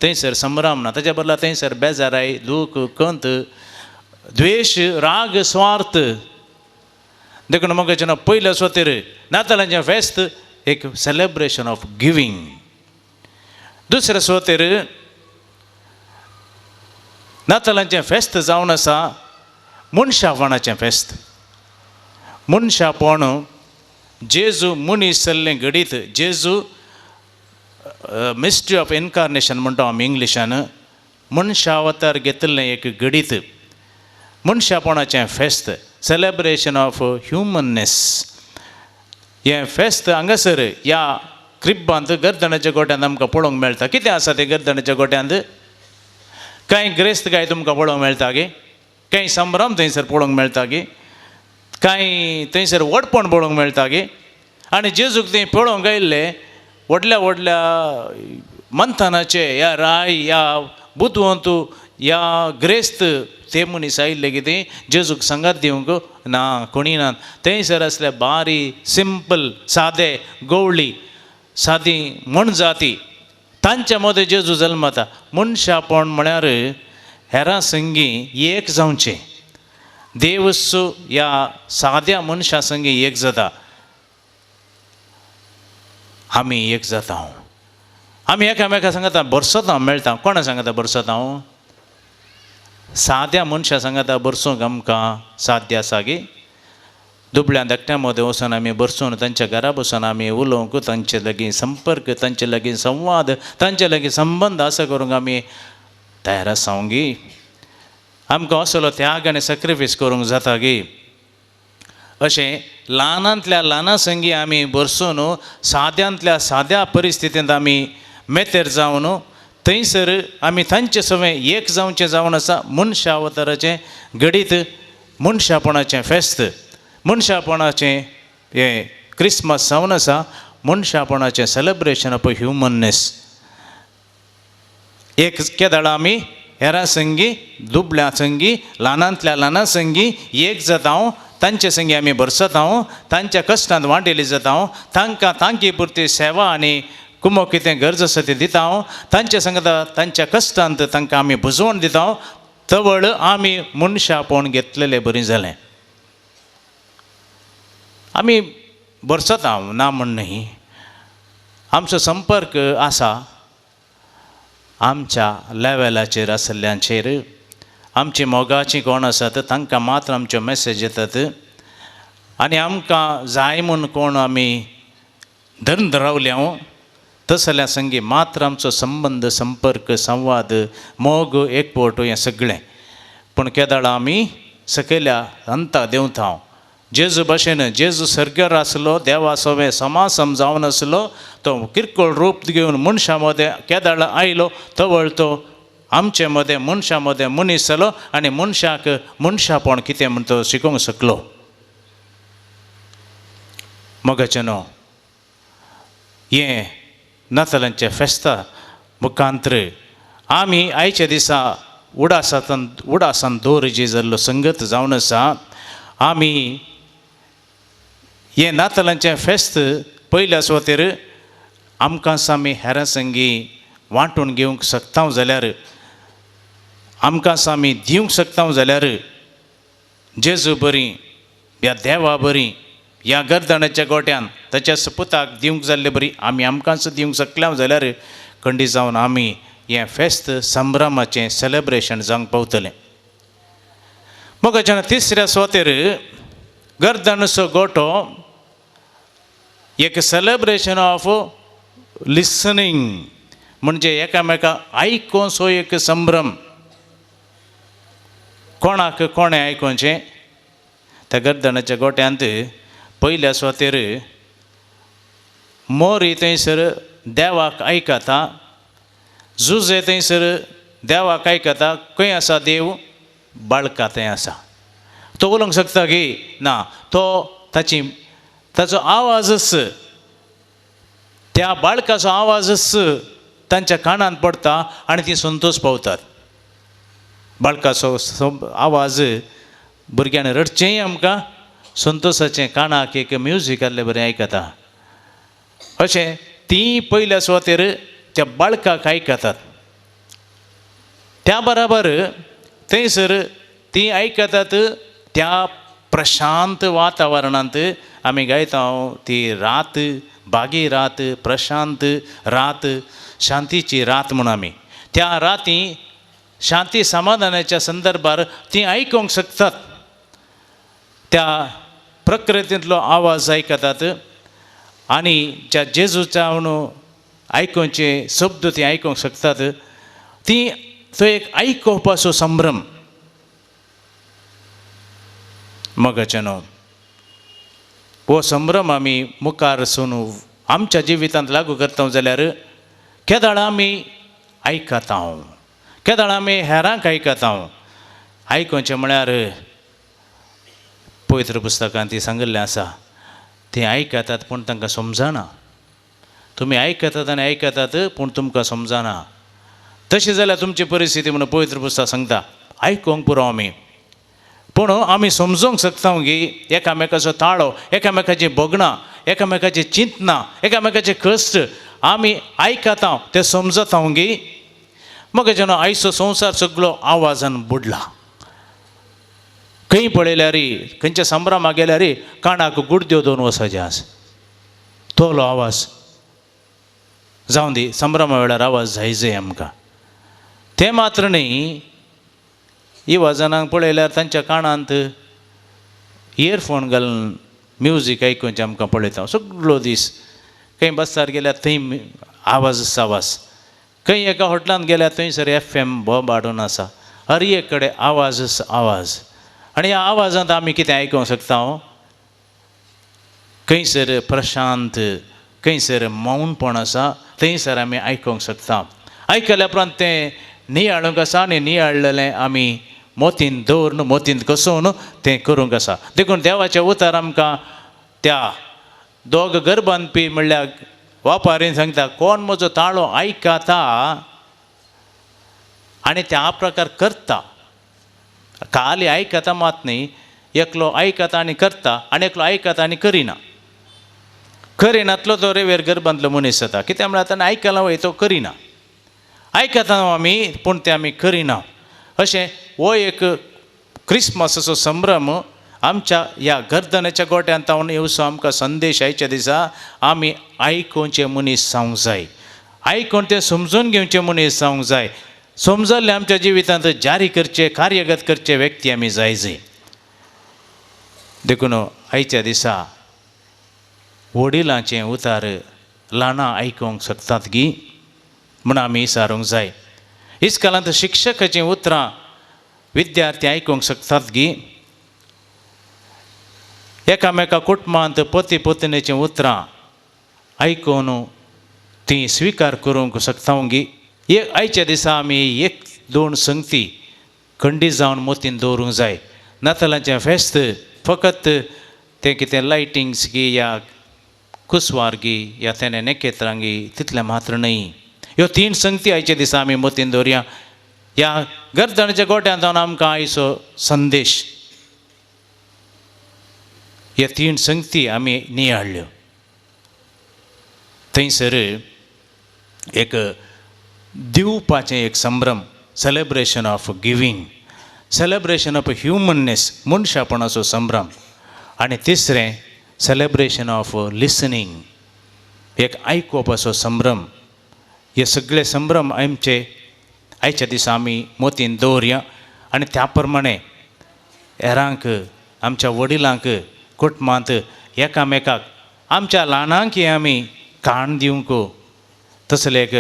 थंयसर संभ्रम ना. ताच्या बदला थंयसर बेजाराय, दूख, कंत, द्वेश, राग, स्वार्थ. देखून मोगाचें पयल्या सुवातेर नातालांचें फेस्त एक सेलेब्रेशन ऑफ गिवींग. दुसऱ्या सुवातेर नातालांचें फेस्त जावन आसा मनशापणाचें फेस्त. मनशापण जेजू मनीस जाल्लें घडीत. जेजू मिस्ट्री ऑफ इन्कारनेशन म्हणटा आमी इंग्लिशान. मनशावतार घेतिल्लें एक घडीत. मनशापणाचें फेस्त, सेलेब्रेशन ऑफ ह्युमननेस. हें फेस्त हांगासर ह्या क्रिब्बांत, गर्दनाच्या गोट्यांत आमकां पळोवंक मेळटा. कितें आसा तें गर्दनाच्या गोट्यांत? कांय ग्रेस्त गाय तुमकां पळोवंक मेळटा गे, कांय संभ्रम थंयसर पळोवंक मेळटा गे, कांय थंयसर वडपण पळोवंक मेळटा गे. आनी जेजूक थंय पळोवंक आयिल्ले व्हडल्या व्हडल्या मंथनाचे ह्या राय, ह्या बुदवंतू, ह्या ग्रेस्त ते मनीस आयिल्ले कितें जेजूक संगात दिवंक ना, कोणी ना. थंयसर आसले बारी, सिंपल, सादे, गवळी, सादी मोणजाती, तांच्या मदें जेजू जल्मता. मनशापण म्हळ्यार हेरां संगी एक जावचें देवच ह्या साद्या मनशा संगी एक जाता, आमी एक जाता. आमी एकामेका सांगता बरसत हांव मेळटा. कोणा सांगता बरसत हांव? साद्या मनशा सांगता बरसूंक आमकां साध्य आसा गे. दुबळ्या धाकट्या मदें वचून आमी बरसून तांच्या घरा बसून आमी उलोवंक, तांचे लागीं संपर्क, तांचे लागीं संवाद, तांचे लागीं संबंद आसा करूंक आमी तयार आसा गे. आमकां असलो त्याग आनी सॅक्रिफायस करूंक जाता गे. अशें ल्हानांतल्या ल्हाना संगी आमी बरसून साद्यांतल्या साद्या परिस्थितींत आमी मेतेर जावन थंयसर आमी तांचे सवय एक जावचें जावन आसा. मनशा अवताराचें घडीत मनशापणाचें फेस्त, मनशापणाचें हें क्रिस्मस जावन आसा. मनशापणाचें सेलेब्रेशन ऑफ ह्युमननेस. एक केदाळा आमी हेरां संगी, दुबळ्या संगी, ल्हानांतल्या ल्हाना संगी एक जाता. तांचे संगी आमी बरसत, तांच्या कश्टांत वांटेली जाता, तांकां तांकी पुरती सेवा आनी कुमो कितें गरज आसा ती दिता. तांचे सांगता तांच्या कश्टांत तांकां आमी बुजवण दिता. तवळ आमी मनशापण घेतलेलें बरी जालें. आमी बरसत ना म्हण न्ही, आमचो संपर्क आसा आमच्या लेवलाचेर आसल्ल्यांचेर. आमची मोगाचीं कोण आसात तांकां मात्र आमच्यो मॅसेज येतात. आनी आमकां जाय म्हूण कोण आमी धरून रावल्या तसल्या संगी मात्र आमचो संबंद, संपर्क, संवाद, मोग, एकवट हें सगळें. पूण केदाळा आमी सकयल्या अंता देंवता. जेजू भाशेन जेजू सर्ग्यार आसलो, देवा सवे समासम जावन आसलो, तो किरकोळ रूप घेवन मनशा मदें केदाळ आयलो. तवळ तो आमचे मदें मनशा मदें मनीस जालो आनी मनशाक मनशापण कितें म्हण तो शिकोवंक शकलो. मोगाचें न्हू, हें नातालांच्या फेस्ता मुखांतर आमी आयच्या दिसा उडासान दोर जी जाल्लो संगत जावन आसा. आमी हें नातालांचें फेस्त पयल्या सुवातेर आमकां आमी हेरां संगी वांटून घेवंक शकता जाल्यार, आमकां आमी दिवंक शकता जाल्यार जेजू बरी, ह्या देवा बरी, ह्या गर्दनाच्या गोट्यान ताच्या सपुताक दिवंक जाल्ले बरी आमी आमकांच दिवंक शकल्या जाल्यार खंडी जावन आमी हें फेस्त संभ्रमाचें सेलेब्रेशन जावंक पावतलें. मग तिसऱ्या सुवातेर गर्दनाचो गोठो एक सेलेब्रेशन ऑफ लिसनींग, म्हणजे एकामेकाक आयकोसो एक संभ्रम. कोणाक कोणें आयकोचें? त्या गर्दनाच्या गोट्यांत पयल्या सुवातेर मोरी थंयसर देवाक आयकता, झुजे थंयसर देवाक आयकता. खंय आसा देव? बाळका थंय आसा. तो उलोवंक शकता गे? ना, तो ताचो आवाजच, त्या बाळकाचो आवाजच तांच्या कानांत पडटा आनी ती संतोश पावतात. बाळकाचो आवाज भुरग्यान रडचेंय आमकां संतोशाचें कानाक एक म्युजीक आसलें बरें आयकता. अशें ती पयल्या सुवातेर त्या बाळकाक आयकतात. त्या बराबर थंयसर ती आयकतात त्या प्रशांत वातावरणांत. आमी गायता ती रात, बागी रात, प्रशांत रात, शांतीची रात म्हणून आमी त्या राती शांती समाधानाच्या संदर्भार ती आयकूंक शकतात. त्या प्रकृतींतलो आवाज आयकतात आनी ज्या जेजूच्या आयकोवचे शब्द ती आयकूंक शकतात. ती तो एक आयकोवपाचो संभ्रम. मोगाचें न्हू, हो संभ्रम आमी मुखार सून आमच्या जिवितांत लागू करता जाल्यार केदाळ आमी आयकता, केदाळ आमी हेरांक आयकता. आयकोवचें म्हळ्यार पवित्र पुस्तकांत ती सांगिल्लें आसा, ती आयकतात पूण तांकां समजना. तुमी आयकतात आनी आयकतात पूण तुमकां समजना. तशी जाल्यार तुमची परिस्थिती म्हणून पवित्र पुस्तक सांगता. आयकोंक पुरो आमी, पूण आमी समजूंक शकता गी एकामेकाचो ताळो, एकामेकाची बोगणां, एकामेकाची चिंतनां, एकामेकाचे कश्ट आमी आयकता, ते समजता गी. मग जेन्ना आयचो संवसार सगळो आवाजान बुडला. खंय पळयल्यार खंयच्या संभ्रमाक गेल्यार कानाक गुडद्यो 2 वसाचे आसा तोलो आवाज जावं दी संभ्रमा वेळार आवाज जायचे आमकां ते मात्र न्ही इवाजनांक पळयल्यार तांच्या कानांत इयरफोन घालून म्युजीक आयकूंचे आमकां पळयता सगळो दीस खंय बसार गेल्यार थंय आवाज खंय एका हॉटेलांत गेल्यार थंयसर FM बॉब हाडून आसा हर एक कडेन आवाज आनी ह्या आवाजांत आमी कितें आयकूंक शकता खंयसर प्रशांत खंयसर मौनपण आसा थंयसर आमी आयकूंक शकता आयकल्या उपरांत तें नियाळूंक आसा आनी नियाळलेलें आमी मोतीन दवरून मोतीन कसोवन तें करूंक आसा देखून देवाचें उतर आमकां त्या दोग घर बांदपी म्हणल्यार वापारीन सांगता कोण म्हजो ताळो आयकता आनी त्या प्रकार करता खाली आयकता मात न्ही एकलो आयकता आनी करता आनी एकलो आयकता आनी करिना करिनातलो तो रेवेर घर बांदलो मनीस जाता कित्याक म्हळ्यार ताणें आयकलां वय तो करिना आयकता आमी पूण तें आमी करिना अशें हो एक क्रिस्मसाचो संभ्रम आमच्या ह्या गर्दनाच्या गोट्यांत जावन येवचो आमकां संदेश आयच्या दिसा आमी आयकूंचे मनीस जावंक जाय आयकून तें समजून घेवचे मनीस जावंक जाय समजल्लें आमच्या जिवितांत जारी करचे कार्यगत करचे व्यक्ती आमी जाय देखून आयच्या दिसा वडिलांचें उतार ल्हानां आयकूंक शकतात गी म्हूण आमी सारूंक जाय इस्कालांत शिक्षकाचीं उतरां विद्यार्थी आयकूंक शकतात गी एकामेका कुटुंबांत पती पत्नीचीं उतरां आयकून ती स्विकार करूंक शकता गी आयच्या दिसा आमी 1-2 संगती खंडीत जावन मोतीन दवरूंक जाय नातालांचें फेस्त फकत तें कितें लायटिंग्स गी या कुसवार गी या तेणे नेकेत्रां गी तितलें मात्र न्ही ह्यो 3 संगती आयच्या दिसा आमी मोतीन दवरया ह्या गर्दनाच्या गोट्यांत जावन आमकां आयचो संदेश ह्या 3 संगती आमी नियाळ्ळ्यो थंयसर एक दिवपाचें एक संभ्रम celebration of giving celebration of humanness मनशापणाचो संभ्रम आनी तिसरें सेलेब्रेशन ऑफ लिसनींग एक आयकोपाचो संभ्रम हे सगळे संभ्रम आमचे आयच्या दिसा आमी मोतीन दवरया आनी त्या प्रमाणे हेरांक आमच्या वडिलांक कुटुंबांत एकामेकाक आमच्या ल्हानांकय आमी काण दिवंक तसलें एक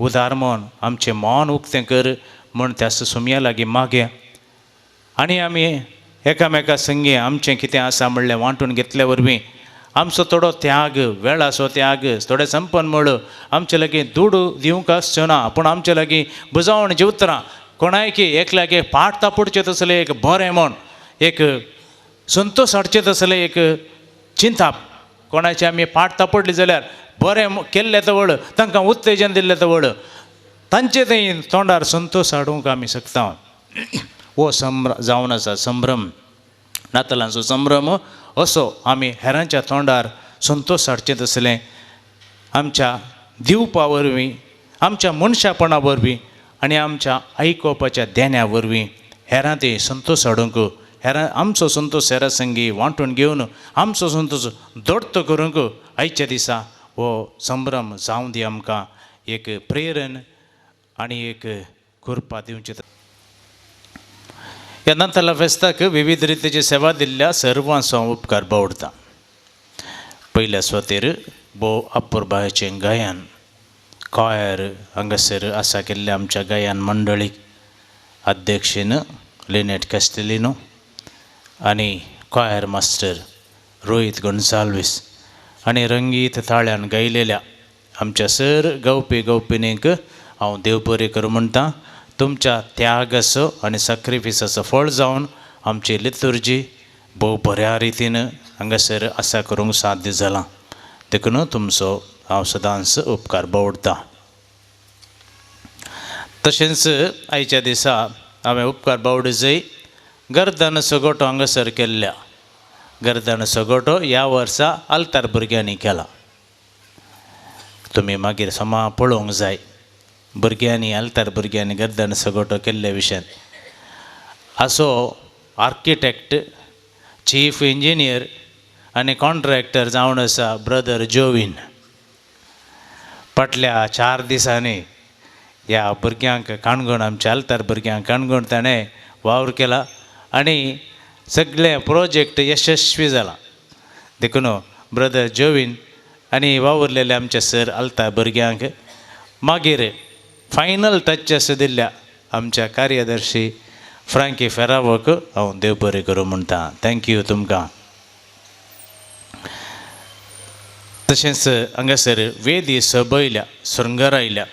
उदार म्हूण आमचें मन उक्तें कर म्हूण त्या सुमया लागीं मागया आनी आमी एकामेका संगी आमचें कितें आसा म्हणलें वांटून घेतल्या वरवीं आमचो थोडो त्याग वेळाचो त्याग थोडे संपन्मूळ आमचे लागीं दूड दिवंक आसच्यो ना पूण आमचे लागीं बुजावण जिवतरां कोणायकी एकल्यागे पाट तापडचें तसलें एक बरें म्हूण एक संतोश हाडचें तसलें एक चिंताप कोणाचें आमी पाट तापडली जाल्यार बरें केल्लें तवळ तांकां उत्तेजन दिल्लें तवळ तांचे थंय तोंडार संतोश हाडूंक आमी शकता हो जावन आसा संभ्रम नातालांचो संभ्रम असो आमी हेरांच्या तोंडार संतोश हाडचें तसलें आमच्या दिवपा वरवीं आमच्या मनशापणा वरवीं आनी आमच्या आयकोपाच्या देण्या वरवीं हेरां ते संतोश हाडूंक हेरां आमचो संतोश हेरां संगी वांटून घेवन आमचो संतोश दोडतो करूंक आयच्या दिसा हो संभ्रम जावं दी आमकां एक प्रेरण आनी एक कृपा दिवची ह्या नातालां फेस्ताक विविध रितीची सेवा दिल्ल्या सर्वांचो उपकार बावडटा पयल्या सुवातेर भोव अपुर्बायेचें गायन कॉयर हांगासर आसा केल्ल्या आमच्या गायन मंडळीक अध्यक्षीन लिनेट कॅस्टेलिनो आनी कॉयर मास्टर रोहित गोन्साल्वीस आनी रंगीत ताळ्यान गायलेल्या आमच्या सर गवपिनींक हांव देव बरें करूं म्हणटा तुमच्या त्यागाचो आनी सॅक्रिफिसाचो फळ जावन आमची लितुर्जी भोव बऱ्या रितीन हांगासर आसा करूंक साध्य जालां देखून तुमचो हांव सदांच उपकार बावडटां तशेंच आयच्या दिसा हांवें उपकार बावडूं जाय गर्दन सगोटो हांगासर केल्ल्या गर्दन सगोटो ह्या वर्सा आल्तार भुरग्यांनी केला तुमी मागीर समा पळोवंक जाय भुरग्यांनी आल्तार भुरग्यांनी गर्दन सगोटो केल्ल्या विशयान असो आर्किटेक्ट चीफ इंजिनियर आनी कॉन्ट्रॅक्टर जावन आसा ब्रदर जोवीन. फाटल्या 4 दिसांनी ह्या भुरग्यांक काणकोण आमच्या आलतार भुरग्यांक काणकोण ताणें वावर केला आनी सगळे प्रोजेक्ट यशस्वी जाला. देखून ब्रदर जोवीन आनी वावरलेले आमचे सर आलता भुरग्यांक मागीर फायनल टच असो दिल्ल्या आमच्या कार्यदर्शी फ्रँकी फेरावोक हांव देव बरें करूं म्हणटा. थँक्यू तुमकां. तशेंच हांगासर वेदी सबयल्या सुरंगार आयल्या.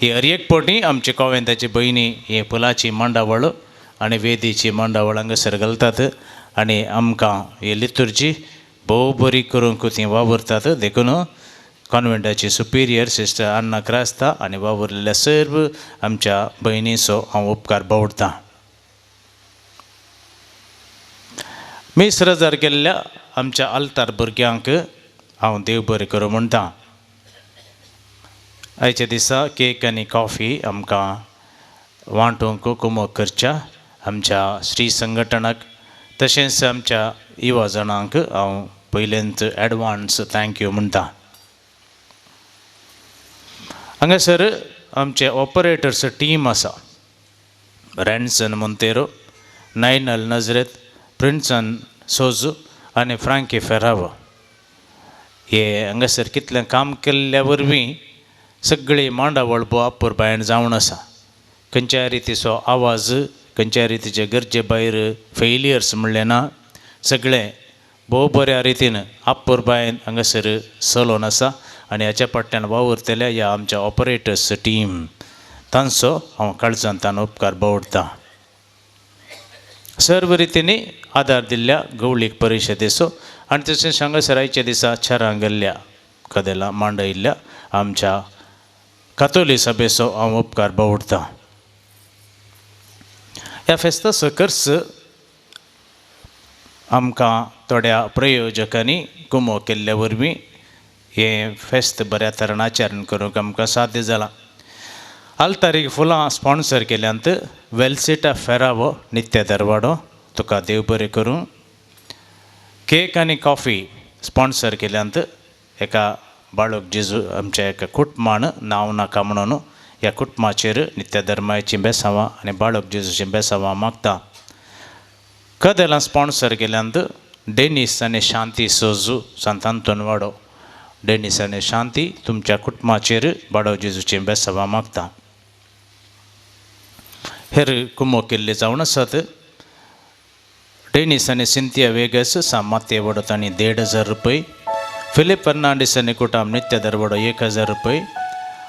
ही एकपटी आमचे कोवेंताची भयणी हे फुलाची मांडावळ आनी वेदीची मांडावळ हांगासर घालतात आनी आमकां ही लितुर्जी भोव बरी करूंक ती वावरतात. देखून कॉन्वेंटाची सुपिरियर सिस्टर अन्ना क्रास्ता आनी वावरलेल्या सर्व आमच्या भयणीचो हांव उपकार बावडटां. मीस रजार केल्ल्या आमच्या आलतार भुरग्यांक हांव देव बरें करूं म्हणटा. आयच्या दिसा केक आनी कॉफी आमकां वांटूंक कुमक करच्या आमच्या श्री संघटनाक तशेंच आमच्या युवा जाणांक हांव पयलेंच एडवान्स थँक्यू म्हणटा. हांगासर आमचे ऑपरेटर्स टीम आसा. रॅन्सन मोंतेरो, नायनल नजरेत, प्रिन्सन सोजू आनी फ्रँकी फेरावो. हे हांगासर कितलें काम केल्ल्या वरवीं सगळी मांडावळ बोआपूर भायर जावन आसा. खंयच्याय रितीचो आवाज खंयच्याय रितीचे गरजे भायर फेलियर्स म्हणलें ना. सगळें भोव बऱ्या रितीन आपूर बायन हांगासर चलोवन आसा आनी हाच्या पट्ट्यान वावरतल्या ह्या आमच्या ऑपरेटर्स टीम तांचो हांव काळजांतल्यान उपकार बावडटां. सर्व रितींनी आदार दिल्ल्या गवळीक परिशदेचो आनी तशेंच हांगासर आयच्या दिसा शारांत गेल्ल्या कदेलां मांडयल्ल्या आमच्या कातोली सभेचो हांव उपकार बावडटां. ह्या फेस्ता सकर्स आमकां थोड्या प्रयोजकांनी कुमो केल्ल्या वरवीं हें फेस्त बऱ्या तरेन आचरण करूंक आमकां साध्य जालां. आलतारीक फुलां स्पॉन्सर केल्यांत वेलसिटा फेरावो नित्य दरवाडो तुका देव बरें करूं. केक आनी कॉफी स्पॉन्सर केल्यांत एका बाळूक जेजू आमच्या एका कुटुंबान नांव नाका म्हणून ह्या कुटुंबाचेर नित्य धर्माची बेसांवां आनी बाळूक जेजूची बेसांवां मागता. कदेलां स्पॉन्सर केल्यांत डेनीस आनी शांती सोजू सांत आंतोनवाडो. डेनीस आनी शांती तुमच्या कुटुंबाचेर बाळूक जेजूची बेसांवां मागता. हेर कुमो केल्ले जावन आसात. डेनीस आनी सिंथिया वेगस माते वडो तांणी 1,500 रुपये. फिलिप फर्नांडीस आनी कुटाम नित्य दरवाडो 1,000 रुपये.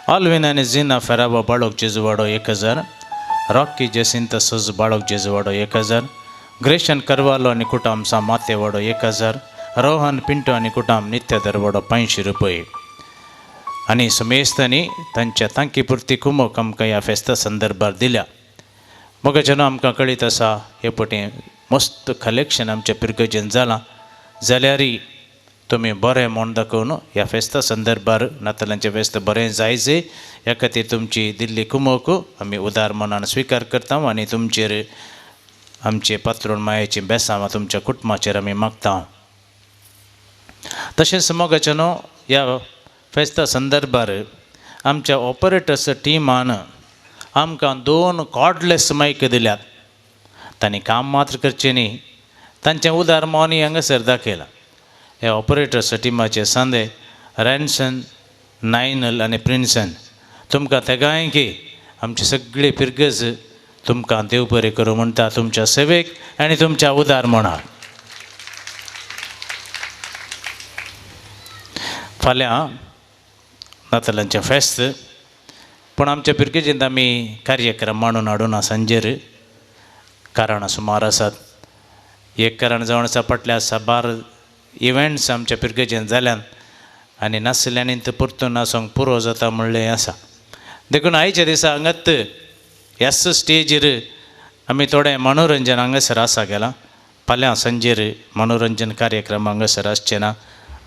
आल्विन आनी जिना फेरावो बाळूक जेजूवाडो 1,000. रॉकी जसिंत सोज बाळूक जेजूवाडो 1,000. ग्रेशन करवालो आनी कुटाम माते वडो 1,000. रोहन पिंटो आनी कुटाम नित्य दरवाडो 500 रुपये. आनी सुमेस्तांनी तांच्या तांकी पुरती कुमोक आमकां ह्या फेस्ता संदर्भार दिल्या. मग जेन्ना आमकां कळीत आसा हे पटी मस्त कलेक्शन आमच्या पिरगजेन जालां जाल्यारय तुमी बरें म्हूण दाखोवन ह्या फेस्ता संदर्भार नातालांचें फेस्त बरें जायजे ह्या खातीर तुमची दिल्ली कुमोक आमी उदार मनान स्विकार करता आनी तुमचेर आमचे पात्रोण मायेची बेसांवां तुमच्या कुटुंबाचेर आमी मागता. तशेंच मोगाचें ह्या फेस्ता संदर्भार आमच्या ऑपरेटर्स टिमान आमकां 2 कॉर्डलेस मायक दिल्यात. तांणी काम मात्र करचें न्ही. तांचें उदार मोनी हांगासर दाखयलां. हे ऑपरेटर्स टिमाचे सांदे रॅन्सन, नायनल आनी प्रिन्सन तुमकां तेगांयकी आमची सगळी पिरगज तुमकां देव बरें करूं म्हणटा तुमच्या सेवेक आनी तुमच्या उदार मनाक. फाल्यां नातालांचें फेस्त पूण आमच्या पिरगेजींत आमी कार्यक्रम मांडून हाडूना सांजेर कारणां सुमार आसात. एक कारण जावन आसा फाटल्या साबार इव्हेंट्स आमच्या पिरगेजेन जाल्यान आनी नासल्यांनी तो परतून नासोंक पुरो जाता म्हणलें आसा. देखून आयच्या दिसा हांगात ह्याच स्टेजीर आमी थोडें मनोरंजन हांगासर आसा गेलां. फाल्यां सांजेर मनोरंजन कार्यक्रम हांगासर आसचे ना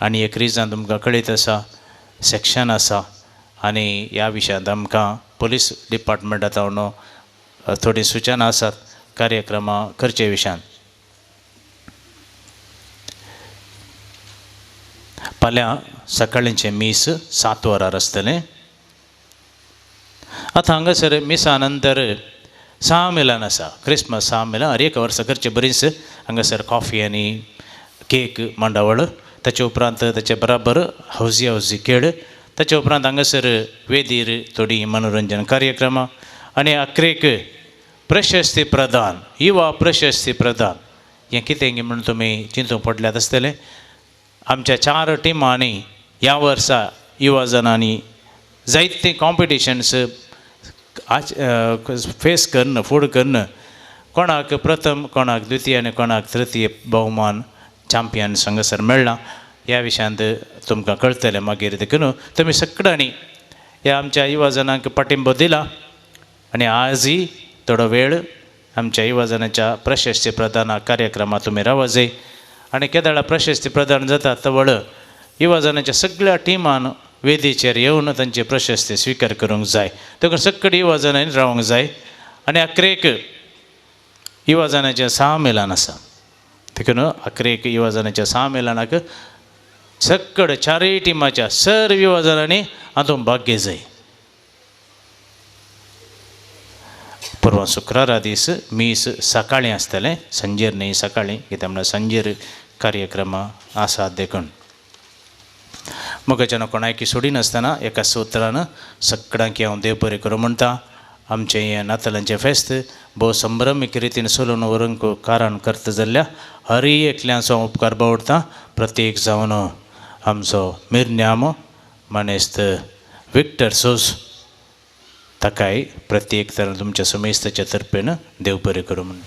आनी एक रिजन तुमकां कळीत आसा सेक्शन आसा आनी ह्या विशयांत आमकां पुलीस डिपार्टमेंटांत थोडी सुचना आसात. कार्यक्रमा करचे विशान फाल्यां सकाळींचे मीस 7 वरार आसतलें. आतां हांगासर मिसा नंतर सामिलन आसा, क्रिसमस सामिलन हर एक वर्सा करचे बरीच. हांगासर कॉफी आनी केक मांडावळ, ताचे उपरांत ताचे बराबर हौजी खेळ, ताचे उपरांत हांगासर वेदीर थोडी मनोरंजन कार्यक्रमां आनी अकरेक प्रशस्ती प्रदान, युवा प्रशस्ती प्रदान हें कितें म्हणून तुमी चिंतूंक पडल्यात आसतलें. आमच्या 4 टिमांनी ह्या वर्सा युवा जनांनी जायते कॉम्पिटिशन्स फेस करन, फूड करन, कोणाक प्रथम, कोणाक द्वितीय आनी कोणाक तृतीय भोवमान चॅम्पियन्स हांगासर मेळ्ळा. ह्या विशयांत तुमकां कळटलें मागीर देखून तुमी सगळ्यांनी ह्या आमच्या युवा जनांक पाठिंबो दिला. आनी आजय थोडो वेळ आमच्या युवा जनांच्या प्रशस्ती प्रदाना कार्यक्रमात तुमी रावा जाय. आनी केदाळा प्रशस्ती प्रदान जाता तवळ युवा जनांच्या सगळ्या टिमान वेदीचेर येवन तांची प्रशस्ती स्विकार करूंक जाय. देखून सगळीं युवा जनांनी रावंक जाय. आनी अकरेक युवा जनांचें सामिलन आसा. देखून अकरेक युवा जनांच्या सामिलनाक सगळे 4 टिमाच्या सर्व युवा जनांनी हातूंत भाग घे जाय. परवा शुक्रारा दीस मीस सकाळीं आसतलें, संजेर न्ही सकाळीं, कित्याक म्हणल्यार संजेर कार्यक्रम आसात. देखून मोगाच्यान कोणायकी सोडिनासतना एका सुत्रान सगळ्यांक हांव देव बरें करूं म्हणटा. आमचें हें नातालांचें फेस्त भोव संभ्रमीक रितीन चलोवन व्हरूंक कारण करता जाल्ल्या हर एकल्यांचो उपकार बावडटा. प्रत्येक जावन आमचो मिरन्याम मानेस्त विक्टर सोज ताकाय प्रत्येक तरान तुमच्या समेस्ताच्या तर्फेन देव बरें करूं म्हणून.